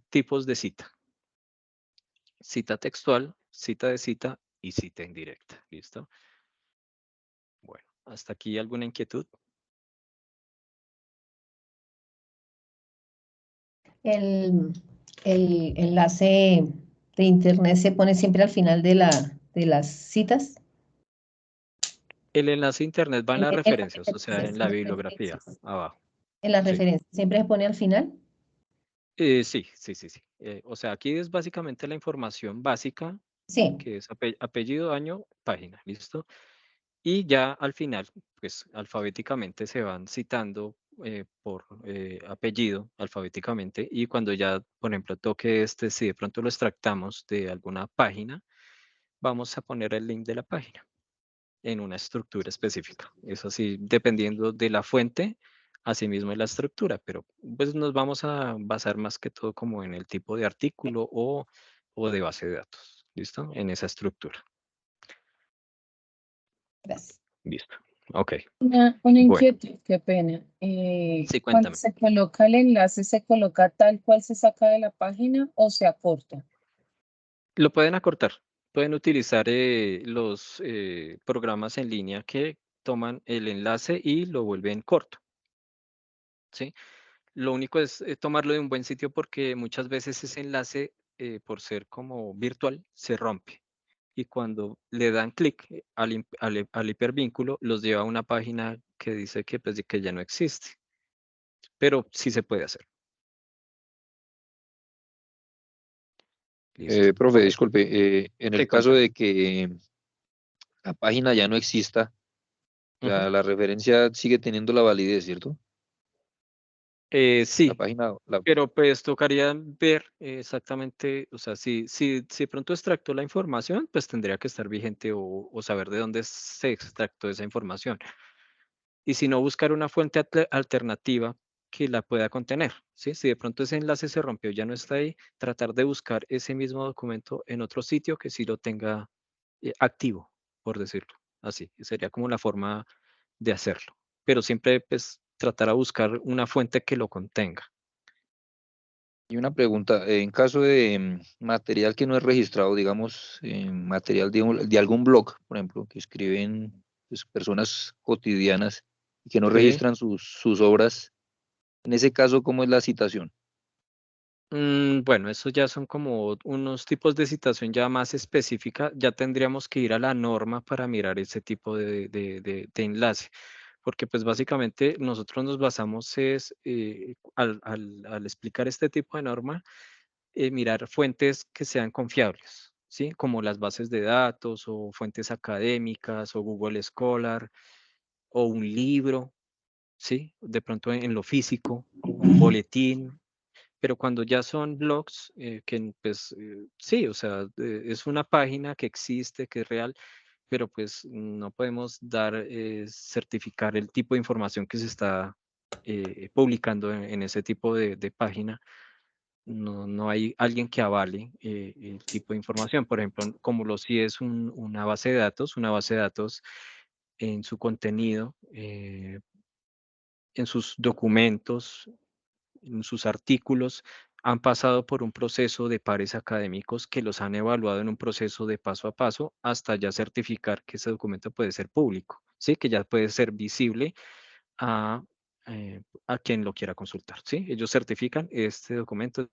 [SPEAKER 1] tipos de cita. Cita textual, cita de cita y cita indirecta. ¿Listo? Bueno, hasta aquí alguna inquietud.
[SPEAKER 7] El enlace de internet se pone siempre al final de las citas.
[SPEAKER 1] El enlace a internet va en las
[SPEAKER 7] En las
[SPEAKER 1] referencias, o sea, en la
[SPEAKER 7] referencias,
[SPEAKER 1] bibliografía, abajo.
[SPEAKER 7] en las
[SPEAKER 1] Sí.
[SPEAKER 7] referencias, siempre se pone al final.
[SPEAKER 1] Sí. O sea, aquí es básicamente la información básica,
[SPEAKER 7] Sí.
[SPEAKER 1] que es apellido, año, página, ¿listo? Y ya al final, pues alfabéticamente se van citando por apellido alfabéticamente y cuando ya, por ejemplo, toque si de pronto lo extractamos de alguna página, vamos a poner el link de la página en una estructura específica. Eso sí, dependiendo de la fuente, asimismo es la estructura, pero pues nos vamos a basar más que todo como en el tipo de artículo o de base de datos, ¿listo? En esa estructura.
[SPEAKER 7] Gracias.
[SPEAKER 1] Listo. Ok.
[SPEAKER 2] Una
[SPEAKER 1] Bueno.
[SPEAKER 2] inquietud, qué pena.
[SPEAKER 1] Sí,
[SPEAKER 2] Cuando
[SPEAKER 1] cuéntame.
[SPEAKER 2] se coloca el enlace, ¿se coloca tal cual se saca de la página o se acorta?
[SPEAKER 1] Lo pueden acortar. Pueden utilizar los programas en línea que toman el enlace y lo vuelven corto. ¿Sí? Lo único es tomarlo de un buen sitio porque muchas veces ese enlace, por ser como virtual, se rompe. Y cuando le dan clic al hipervínculo, los lleva a una página que dice que, pues, que ya no existe. Pero sí se puede hacer. Listo.
[SPEAKER 9] Profe,
[SPEAKER 1] Ok.
[SPEAKER 9] disculpe, en
[SPEAKER 1] Sí,
[SPEAKER 9] el caso
[SPEAKER 1] cuéntame.
[SPEAKER 9] de que la página ya no exista,
[SPEAKER 1] Ujú.
[SPEAKER 9] la referencia sigue teniendo la validez, ¿cierto? La
[SPEAKER 1] Sí,
[SPEAKER 9] página,
[SPEAKER 1] pero pues tocaría ver exactamente, o sea, si de pronto extractó la información, pues tendría que estar vigente o saber de dónde se extractó esa información. Y si no, buscar una fuente alternativa que la pueda contener, ¿sí? Si de pronto ese enlace se rompió, ya no está ahí, tratar de buscar ese mismo documento en otro sitio que sí lo tenga activo, por decirlo así. Sería como la forma de hacerlo. Pero siempre, pues, tratar a buscar una fuente que lo contenga.
[SPEAKER 9] y una pregunta, en caso de material que no es registrado, digamos, material de algún blog, por ejemplo, que escriben pues, personas cotidianas y que no
[SPEAKER 1] Sí.
[SPEAKER 9] registran sus obras, en ese caso, ¿cómo es la citación?
[SPEAKER 1] Bueno, eso ya son como unos tipos de citación ya más específica. Ya tendríamos que ir a la norma para mirar ese tipo de enlace. porque pues básicamente nosotros nos basamos es, al explicar este tipo de norma, mirar fuentes que sean confiables, ¿sí? Como las bases de datos o fuentes académicas o Google Scholar o un libro, ¿sí? De pronto en lo físico, un boletín, pero cuando ya son blogs, que pues sí, o sea, es una página que existe, que es real, pero pues no podemos dar, certificar el tipo de información que se está publicando en ese tipo de página. No hay alguien que avale el tipo de información. Por ejemplo, como lo sí es una base de datos en su contenido, en sus documentos, en sus artículos, han pasado por un proceso de pares académicos que los han evaluado en un proceso de paso a paso hasta ya certificar que ese documento puede ser público, ¿sí? Que ya puede ser visible a, a quien lo quiera consultar, ¿sí? Ellos certifican este documento.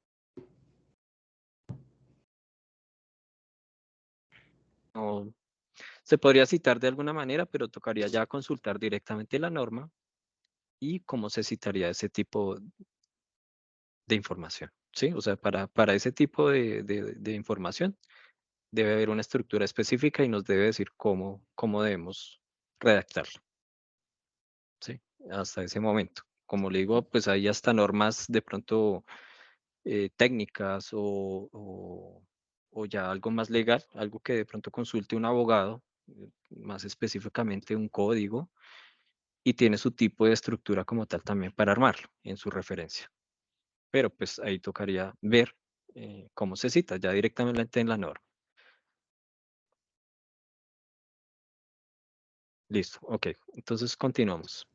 [SPEAKER 1] No, se podría citar de alguna manera, pero tocaría ya consultar directamente la norma y cómo se citaría ese tipo de información, ¿sí? O sea, para ese tipo de información debe haber una estructura específica y nos debe decir cómo debemos redactarlo, ¿sí? Hasta ese momento. Como le digo, pues hay hasta normas de pronto técnicas o ya algo más legal, algo que de pronto consulte un abogado, más específicamente un código, y tiene su tipo de estructura como tal también para armarlo en su referencia. Pero pues ahí tocaría ver cómo se cita ya directamente en la norma. Listo, ok. Entonces continuamos.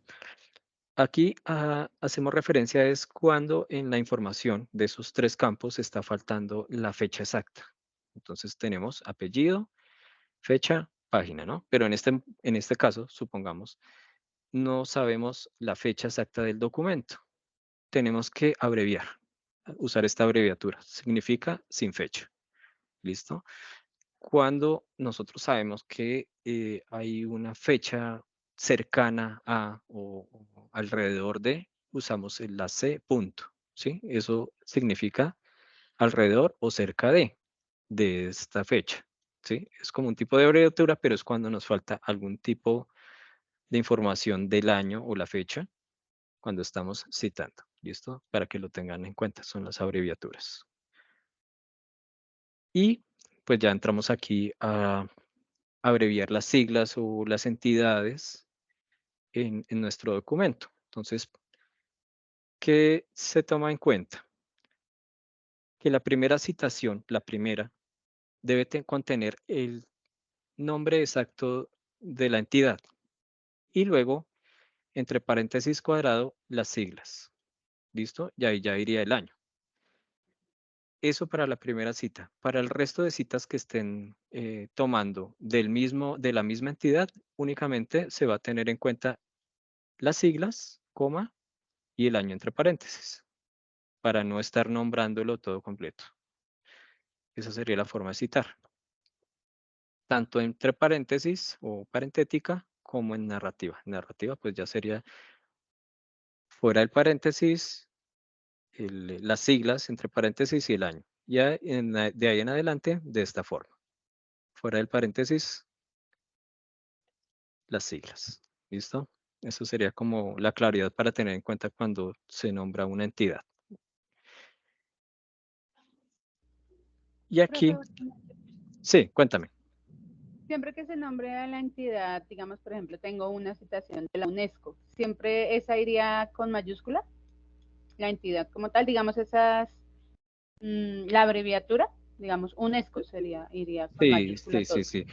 [SPEAKER 1] Aquí hacemos referencia es cuando en la información de esos tres campos está faltando la fecha exacta. Entonces tenemos apellido, fecha, página, ¿no? Pero en este caso, supongamos, no sabemos la fecha exacta del documento. Tenemos que abreviar, usar esta abreviatura. Significa sin fecha. ¿Listo? Cuando nosotros sabemos que hay una fecha cercana a o alrededor de, usamos la C punto, ¿sí? Eso significa alrededor o cerca de esta fecha, ¿sí? Es como un tipo de abreviatura, pero es cuando nos falta algún tipo de información del año o la fecha cuando estamos citando, ¿listo? Para que lo tengan en cuenta, son las abreviaturas. Y pues ya entramos aquí a abreviar las siglas o las entidades en nuestro documento. Entonces, ¿qué se toma en cuenta? Que la primera citación, la primera, debe contener el nombre exacto de la entidad y luego, entre paréntesis cuadrado, las siglas. ¿Listo? Y ahí ya iría el año. Eso para la primera cita. Para el resto de citas que estén tomando de la misma entidad, únicamente se va a tener en cuenta las siglas, coma, y el año entre paréntesis, para no estar nombrándolo todo completo. Esa sería la forma de citar. Tanto entre paréntesis o parentética como en narrativa. Narrativa pues ya sería fuera del paréntesis, las siglas entre paréntesis y el año. Ya de ahí en adelante de esta forma. Fuera del paréntesis, las siglas. ¿Listo? Eso sería como la claridad para tener en cuenta cuando se nombra una entidad. Y aquí, sí, cuéntame.
[SPEAKER 10] Siempre que se nombre a la entidad, digamos, por ejemplo, tengo una citación de la UNESCO, ¿siempre esa iría con mayúscula? La entidad como tal, digamos, la abreviatura, digamos, UNESCO iría con mayúscula todo.
[SPEAKER 1] Sí.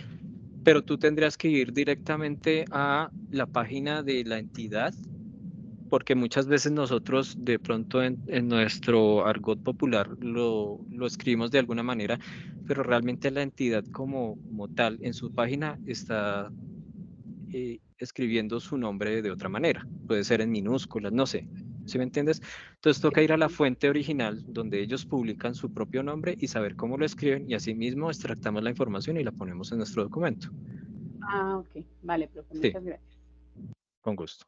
[SPEAKER 1] Pero tú tendrías que ir directamente a la página de la entidad, porque muchas veces nosotros de pronto en nuestro argot popular lo escribimos de alguna manera, pero realmente la entidad como tal en su página está escribiendo su nombre de otra manera. Puede ser en minúsculas, no sé. ¿Sí me entiendes? Entonces toca ir a la fuente original donde ellos publican su propio nombre y saber cómo lo escriben y asimismo extractamos la información y la ponemos en nuestro documento.
[SPEAKER 10] Ah, ok. Vale, profe,
[SPEAKER 1] Sí,
[SPEAKER 10] muchas gracias.
[SPEAKER 1] con gusto.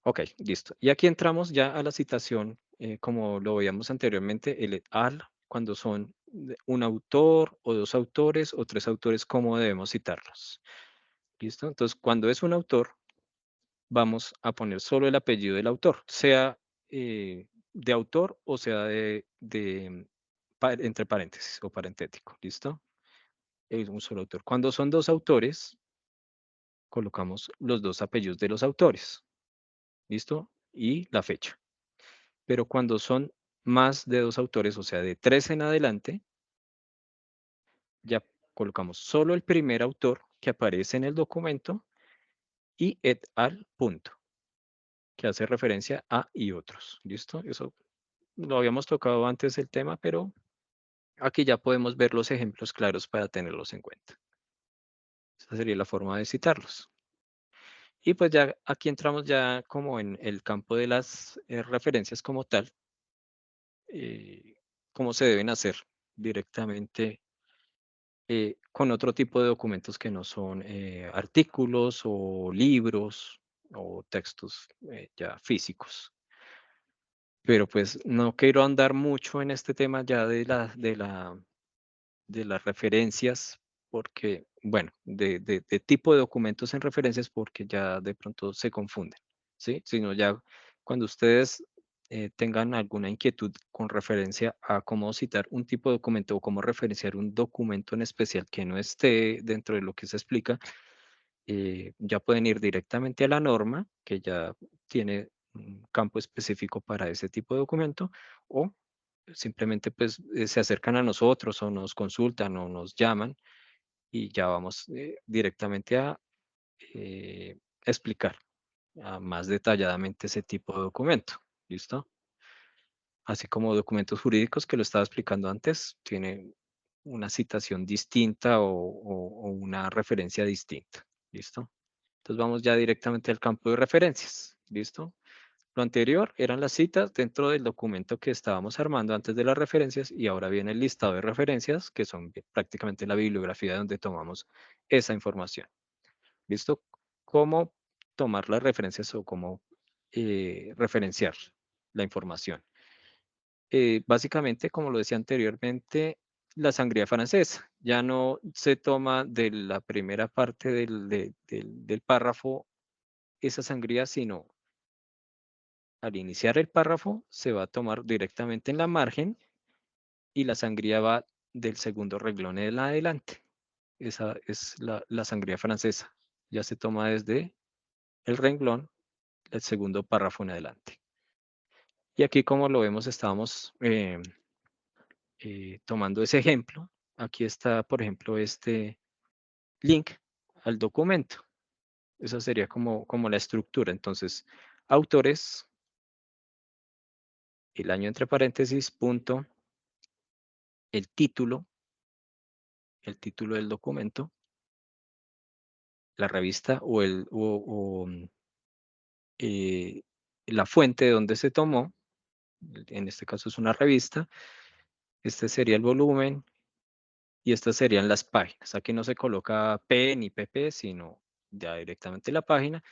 [SPEAKER 1] Ok, listo. Y aquí entramos ya a la citación, como lo veíamos anteriormente, el et al, cuando son un autor o dos autores o tres autores, ¿cómo debemos citarlos? ¿Listo? Entonces, cuando es un autor, vamos a poner solo el apellido del autor, sea de autor o sea entre paréntesis o parentético, ¿listo? Es un solo autor. Cuando son dos autores, colocamos los dos apellidos de los autores, ¿listo? Y la fecha. Pero cuando son más de dos autores, o sea, de tres en adelante, ya colocamos solo el primer autor que aparece en el documento y et al punto, que hace referencia a y otros. ¿Listo? Eso lo habíamos tocado antes el tema, pero aquí ya podemos ver los ejemplos claros para tenerlos en cuenta. Esa sería la forma de citarlos. Y pues ya aquí entramos ya como en el campo de las referencias como tal, cómo se deben hacer directamente con otro tipo de documentos que no son artículos o libros o textos ya físicos. Pero pues no quiero andar mucho en este tema ya de las referencias, porque, bueno, de tipo de documentos en referencias, porque ya de pronto se confunden, ¿sí? Sino ya cuando ustedes tengan alguna inquietud con referencia a cómo citar un tipo de documento o cómo referenciar un documento en especial que no esté dentro de lo que se explica, ya pueden ir directamente a la norma, que ya tiene un campo específico para ese tipo de documento, o simplemente pues se acercan a nosotros o nos consultan o nos llaman y ya vamos directamente a explicar más detalladamente ese tipo de documento. ¿Listo? Así como documentos jurídicos que lo estaba explicando antes, tiene una citación distinta o una referencia distinta. ¿Listo? Entonces vamos ya directamente al campo de referencias. ¿Listo? Lo anterior eran las citas dentro del documento que estábamos armando antes de las referencias y ahora viene el listado de referencias que son prácticamente la bibliografía donde tomamos esa información. ¿Listo? ¿Cómo tomar las referencias o cómo referenciar la información? Básicamente, como lo decía anteriormente, la sangría francesa ya no se toma de la primera parte del párrafo esa sangría, sino al iniciar el párrafo se va a tomar directamente en la margen y la sangría va del segundo renglón en adelante. Esa es la sangría francesa. Ya se toma desde el renglón, el segundo párrafo en adelante. Y aquí, como lo vemos, estábamos tomando ese ejemplo. Aquí está, por ejemplo, este link al documento. Esa sería como la estructura. Entonces, autores, el año entre paréntesis, punto, el título del documento, la revista la fuente de donde se tomó, en este caso es una revista, este sería el volumen y estas serían las páginas. Aquí no se coloca P ni PP, sino ya directamente la página.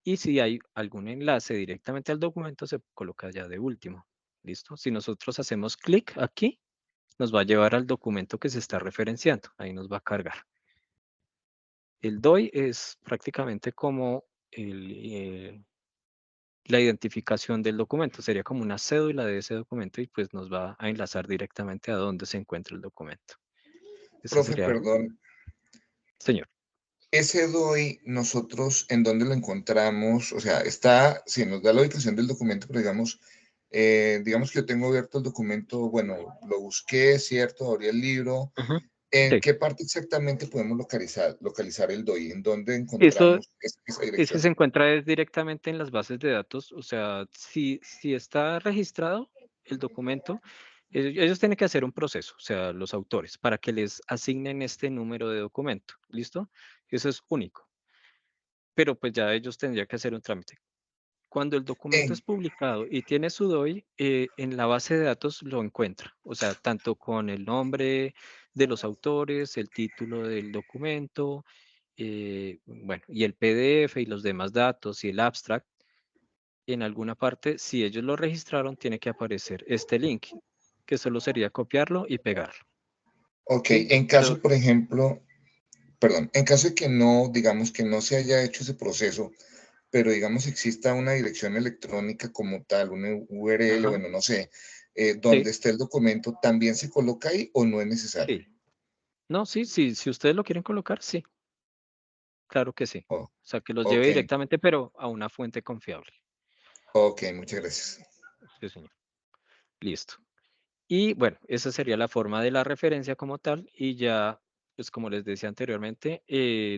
[SPEAKER 1] Y si hay algún enlace directamente al documento, se coloca ya de último. ¿Listo? Si nosotros hacemos clic aquí, nos va a llevar al documento que se está referenciando. Ahí nos va a cargar. El DOI es prácticamente como la identificación del documento. Sería como una cédula de ese documento y pues nos va a enlazar directamente a dónde se encuentra el documento. Ese
[SPEAKER 6] Profe,
[SPEAKER 1] sería,
[SPEAKER 6] perdón.
[SPEAKER 1] señor.
[SPEAKER 6] Ese DOI, nosotros, ¿en dónde lo encontramos? O sea, está, si nos da la ubicación del documento, pero digamos que yo tengo abierto el documento, bueno, lo busqué, ¿cierto? Abrí el libro. ¿En
[SPEAKER 1] Sí.
[SPEAKER 6] qué parte exactamente podemos localizar el DOI? ¿En dónde
[SPEAKER 1] Eso,
[SPEAKER 6] encontramos esa
[SPEAKER 1] ese
[SPEAKER 6] dirección?
[SPEAKER 1] se encuentra directamente en las bases de datos. O sea, si está registrado el documento, ellos tienen que hacer un proceso, o sea, los autores, para que les asignen este número de documento. ¿Listo? Eso es único. Pero pues ya ellos tendrían que hacer un trámite. Cuando el documento es publicado y tiene su DOI, en la base de datos lo encuentra. O sea, tanto con el nombre de los autores, el título del documento, bueno, y el PDF y los demás datos y el abstract, en alguna parte, si ellos lo registraron, tiene que aparecer este link, que solo sería copiarlo y pegarlo.
[SPEAKER 6] Ok,
[SPEAKER 1] ¿Sí?
[SPEAKER 6] en caso, por ejemplo, perdón, en caso de que no, digamos que no se haya hecho ese proceso, pero digamos exista una dirección electrónica como tal, una URL,
[SPEAKER 1] Ajá.
[SPEAKER 6] bueno, no sé,
[SPEAKER 1] Sí,
[SPEAKER 6] donde esté el documento, ¿también se coloca ahí o no es necesario?
[SPEAKER 1] sí. No, sí, sí, si ustedes lo quieren colocar, sí, claro que sí.
[SPEAKER 6] Oh,
[SPEAKER 1] O sea, que los lleve
[SPEAKER 6] ok,
[SPEAKER 1] directamente, pero a una fuente confiable.
[SPEAKER 6] ok, muchas gracias.
[SPEAKER 1] Sí, señor. Listo. Y bueno, esa sería la forma de la referencia como tal. Y ya, pues como les decía anteriormente,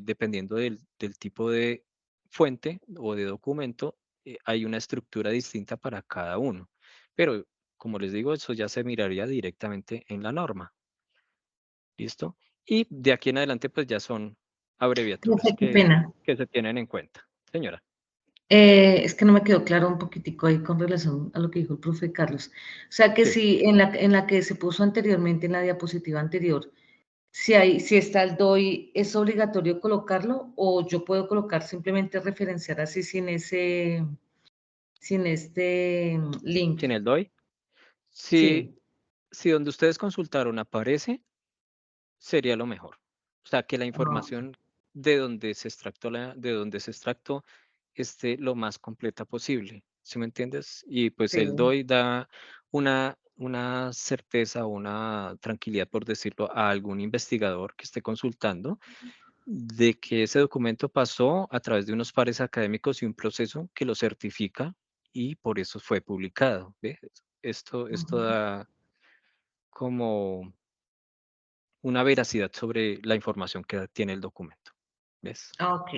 [SPEAKER 1] dependiendo del tipo de fuente o de documento, hay una estructura distinta para cada uno. Pero como les digo, eso ya se miraría directamente en la norma. ¿Listo? Y de aquí en adelante, pues ya son abreviaturas
[SPEAKER 11] Profe, qué pena.
[SPEAKER 1] que se tienen en cuenta. Señora.
[SPEAKER 11] Es que no me quedó claro un poquitico ahí con relación a lo que dijo el profe Carlos. O sea que
[SPEAKER 1] Sí.
[SPEAKER 11] si en la que se puso anteriormente, en la diapositiva anterior, si está el DOI, ¿es obligatorio colocarlo o yo puedo colocar simplemente referenciar así sin este link?
[SPEAKER 1] ¿Tiene el DOI?
[SPEAKER 11] Sí.
[SPEAKER 1] Si donde ustedes consultaron aparece, sería lo mejor. O sea, que la
[SPEAKER 11] Ah,
[SPEAKER 1] información de donde se extractó esté lo más completa posible. ¿Sí me entiendes? Y pues
[SPEAKER 11] sí.
[SPEAKER 1] el DOI da una certeza, una tranquilidad, por decirlo, a algún investigador que esté consultando, de que ese documento pasó a través de unos pares académicos y un proceso que lo certifica y por eso fue publicado. ¿Ves? Esto
[SPEAKER 11] Ujú.
[SPEAKER 1] da como una veracidad sobre la información que tiene el documento. ¿Ves?
[SPEAKER 11] Ok,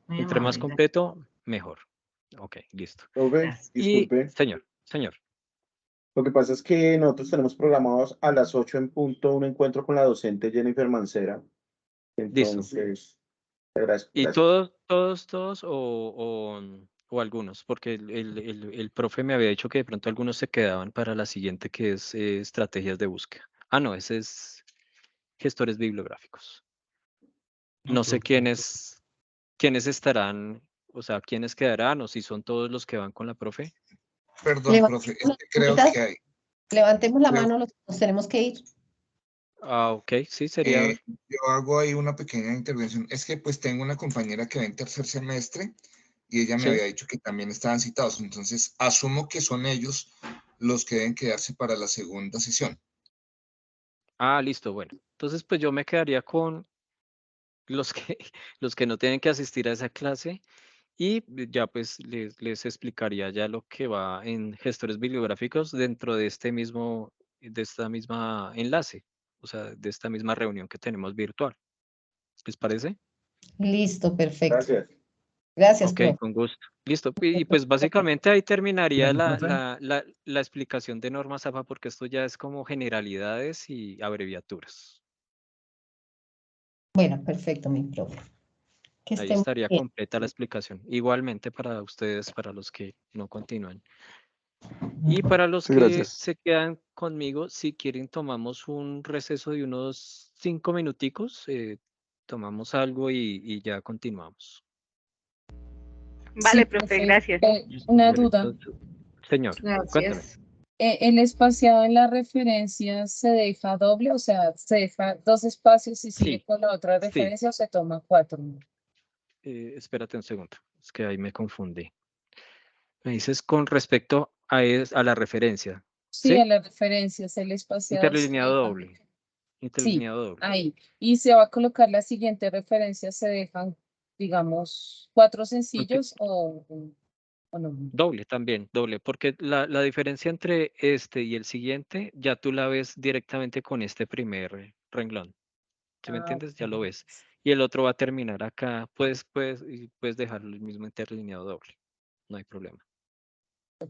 [SPEAKER 11] muy
[SPEAKER 1] Entre más
[SPEAKER 11] amable,
[SPEAKER 1] completo, mejor. Ok, listo.
[SPEAKER 4] Profe,
[SPEAKER 11] gracias.
[SPEAKER 1] Y,
[SPEAKER 4] disculpe.
[SPEAKER 1] señor,
[SPEAKER 4] Lo que pasa es que nosotros tenemos programados a las 8 en punto un encuentro con la docente Jennifer Mancera.
[SPEAKER 1] listo.
[SPEAKER 4] Entonces, te agradezco.
[SPEAKER 1] ¿Y
[SPEAKER 4] Gracias.
[SPEAKER 1] todos o algunos? Porque el profe me había dicho que de pronto algunos se quedaban para la siguiente, que es estrategias de búsqueda. Ah, no, ese es gestores bibliográficos. No sé quiénes estarán, o sea, quiénes quedarán, o si son todos los que van con la profe.
[SPEAKER 6] Perdón, profe,
[SPEAKER 7] Levantemos
[SPEAKER 6] es
[SPEAKER 7] la
[SPEAKER 6] que creo
[SPEAKER 7] manita,
[SPEAKER 6] que hay,
[SPEAKER 7] levantemos la
[SPEAKER 6] creo,
[SPEAKER 7] mano los que nos tenemos que ir.
[SPEAKER 1] Ah, ok, sí, sería.
[SPEAKER 6] yo hago ahí una pequeña intervención. Es que pues tengo una compañera que va en tercer semestre y ella me
[SPEAKER 1] Sí.
[SPEAKER 6] había dicho que también estaban citados. Entonces, asumo que son ellos los que deben quedarse para la segunda sesión.
[SPEAKER 1] Ah, listo, bueno. Entonces, pues yo me quedaría con los que, los que no tienen que asistir a esa clase y ya pues les explicaría ya lo que va en gestores bibliográficos dentro de esta misma enlace, o sea, de esta misma reunión que tenemos virtual. ¿Les parece?
[SPEAKER 7] Listo, perfecto.
[SPEAKER 4] Gracias.
[SPEAKER 7] Gracias,
[SPEAKER 1] Ok,
[SPEAKER 7] profe.
[SPEAKER 1] con gusto. Listo. Y pues básicamente ahí terminaría
[SPEAKER 11] Bueno, profe.
[SPEAKER 1] la explicación de normas APA porque esto ya es como generalidades y abreviaturas.
[SPEAKER 7] Bueno, perfecto, mi profe. Que
[SPEAKER 1] Ahí
[SPEAKER 7] estemos
[SPEAKER 1] estaría
[SPEAKER 7] bien.
[SPEAKER 1] completa la explicación. Igualmente para ustedes, para los que no continúan. Y para los
[SPEAKER 9] Sí,
[SPEAKER 1] que
[SPEAKER 9] gracias.
[SPEAKER 1] se quedan conmigo, si quieren, tomamos un receso de unos 5 minuticos, tomamos algo y ya continuamos.
[SPEAKER 2] Sí,
[SPEAKER 10] Vale, profe,
[SPEAKER 2] profe,
[SPEAKER 10] gracias.
[SPEAKER 2] una
[SPEAKER 1] Vale,
[SPEAKER 2] duda.
[SPEAKER 1] entonces, señor, cuéntame.
[SPEAKER 11] Gracias.
[SPEAKER 2] ¿El espaciado en la referencia se deja doble? O sea, ¿se deja dos espacios y sigue
[SPEAKER 1] Sí,
[SPEAKER 2] con la otra
[SPEAKER 1] sí.
[SPEAKER 2] referencia o se toma cuatro?
[SPEAKER 1] Espérate un segundo, es que ahí me confundí. Me dices con respecto a la referencia,
[SPEAKER 2] Sí,
[SPEAKER 1] ¿sí?
[SPEAKER 2] en las referencias, el espaciado se
[SPEAKER 1] Interlineado
[SPEAKER 2] deja.
[SPEAKER 1] doble.
[SPEAKER 2] Sí,
[SPEAKER 1] Interlineado doble.
[SPEAKER 2] ahí. Y se va a colocar la siguiente referencia, se dejan, digamos, cuatro
[SPEAKER 1] Conti-
[SPEAKER 2] sencillos o no.
[SPEAKER 1] Doble también, doble, porque la diferencia entre este y el siguiente ya tú la ves directamente con este primer renglón. ¿Sí me
[SPEAKER 2] Ah,
[SPEAKER 1] entiendes? Ya
[SPEAKER 2] ok.
[SPEAKER 1] lo ves. Y el otro va a terminar acá. Puedes dejarlo el mismo interlineado doble. No hay problema.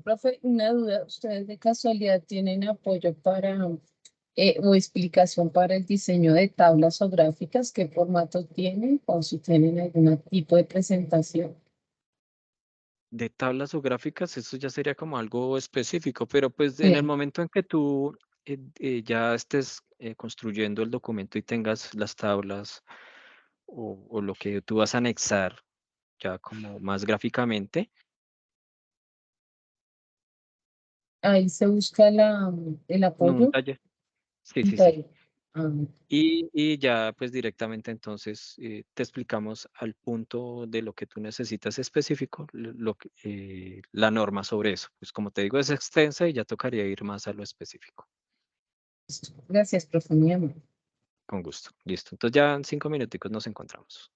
[SPEAKER 2] Profe, una duda, ¿ustedes de casualidad tienen apoyo para o explicación para el diseño de tablas o gráficas? ¿Qué formato tienen o si tienen algún tipo de presentación?
[SPEAKER 1] De tablas o gráficas, eso ya sería como algo específico, pero pues en el
[SPEAKER 2] Sí.
[SPEAKER 1] momento en que tú ya estés construyendo el documento y tengas las tablas o lo que tú vas a anexar ya como más gráficamente,
[SPEAKER 2] Ahí se busca el
[SPEAKER 1] No, un
[SPEAKER 2] apoyo.
[SPEAKER 1] taller. Sí,
[SPEAKER 2] un
[SPEAKER 1] sí, sí.
[SPEAKER 2] taller. Ah,
[SPEAKER 1] Y ya pues directamente entonces te explicamos al punto de lo que tú necesitas específico, la norma sobre eso. Pues como te digo, es extensa y ya tocaría ir más a lo específico.
[SPEAKER 2] Gracias, profe. Muy amable.
[SPEAKER 1] Con gusto. Listo. Entonces ya en 5 minuticos nos encontramos.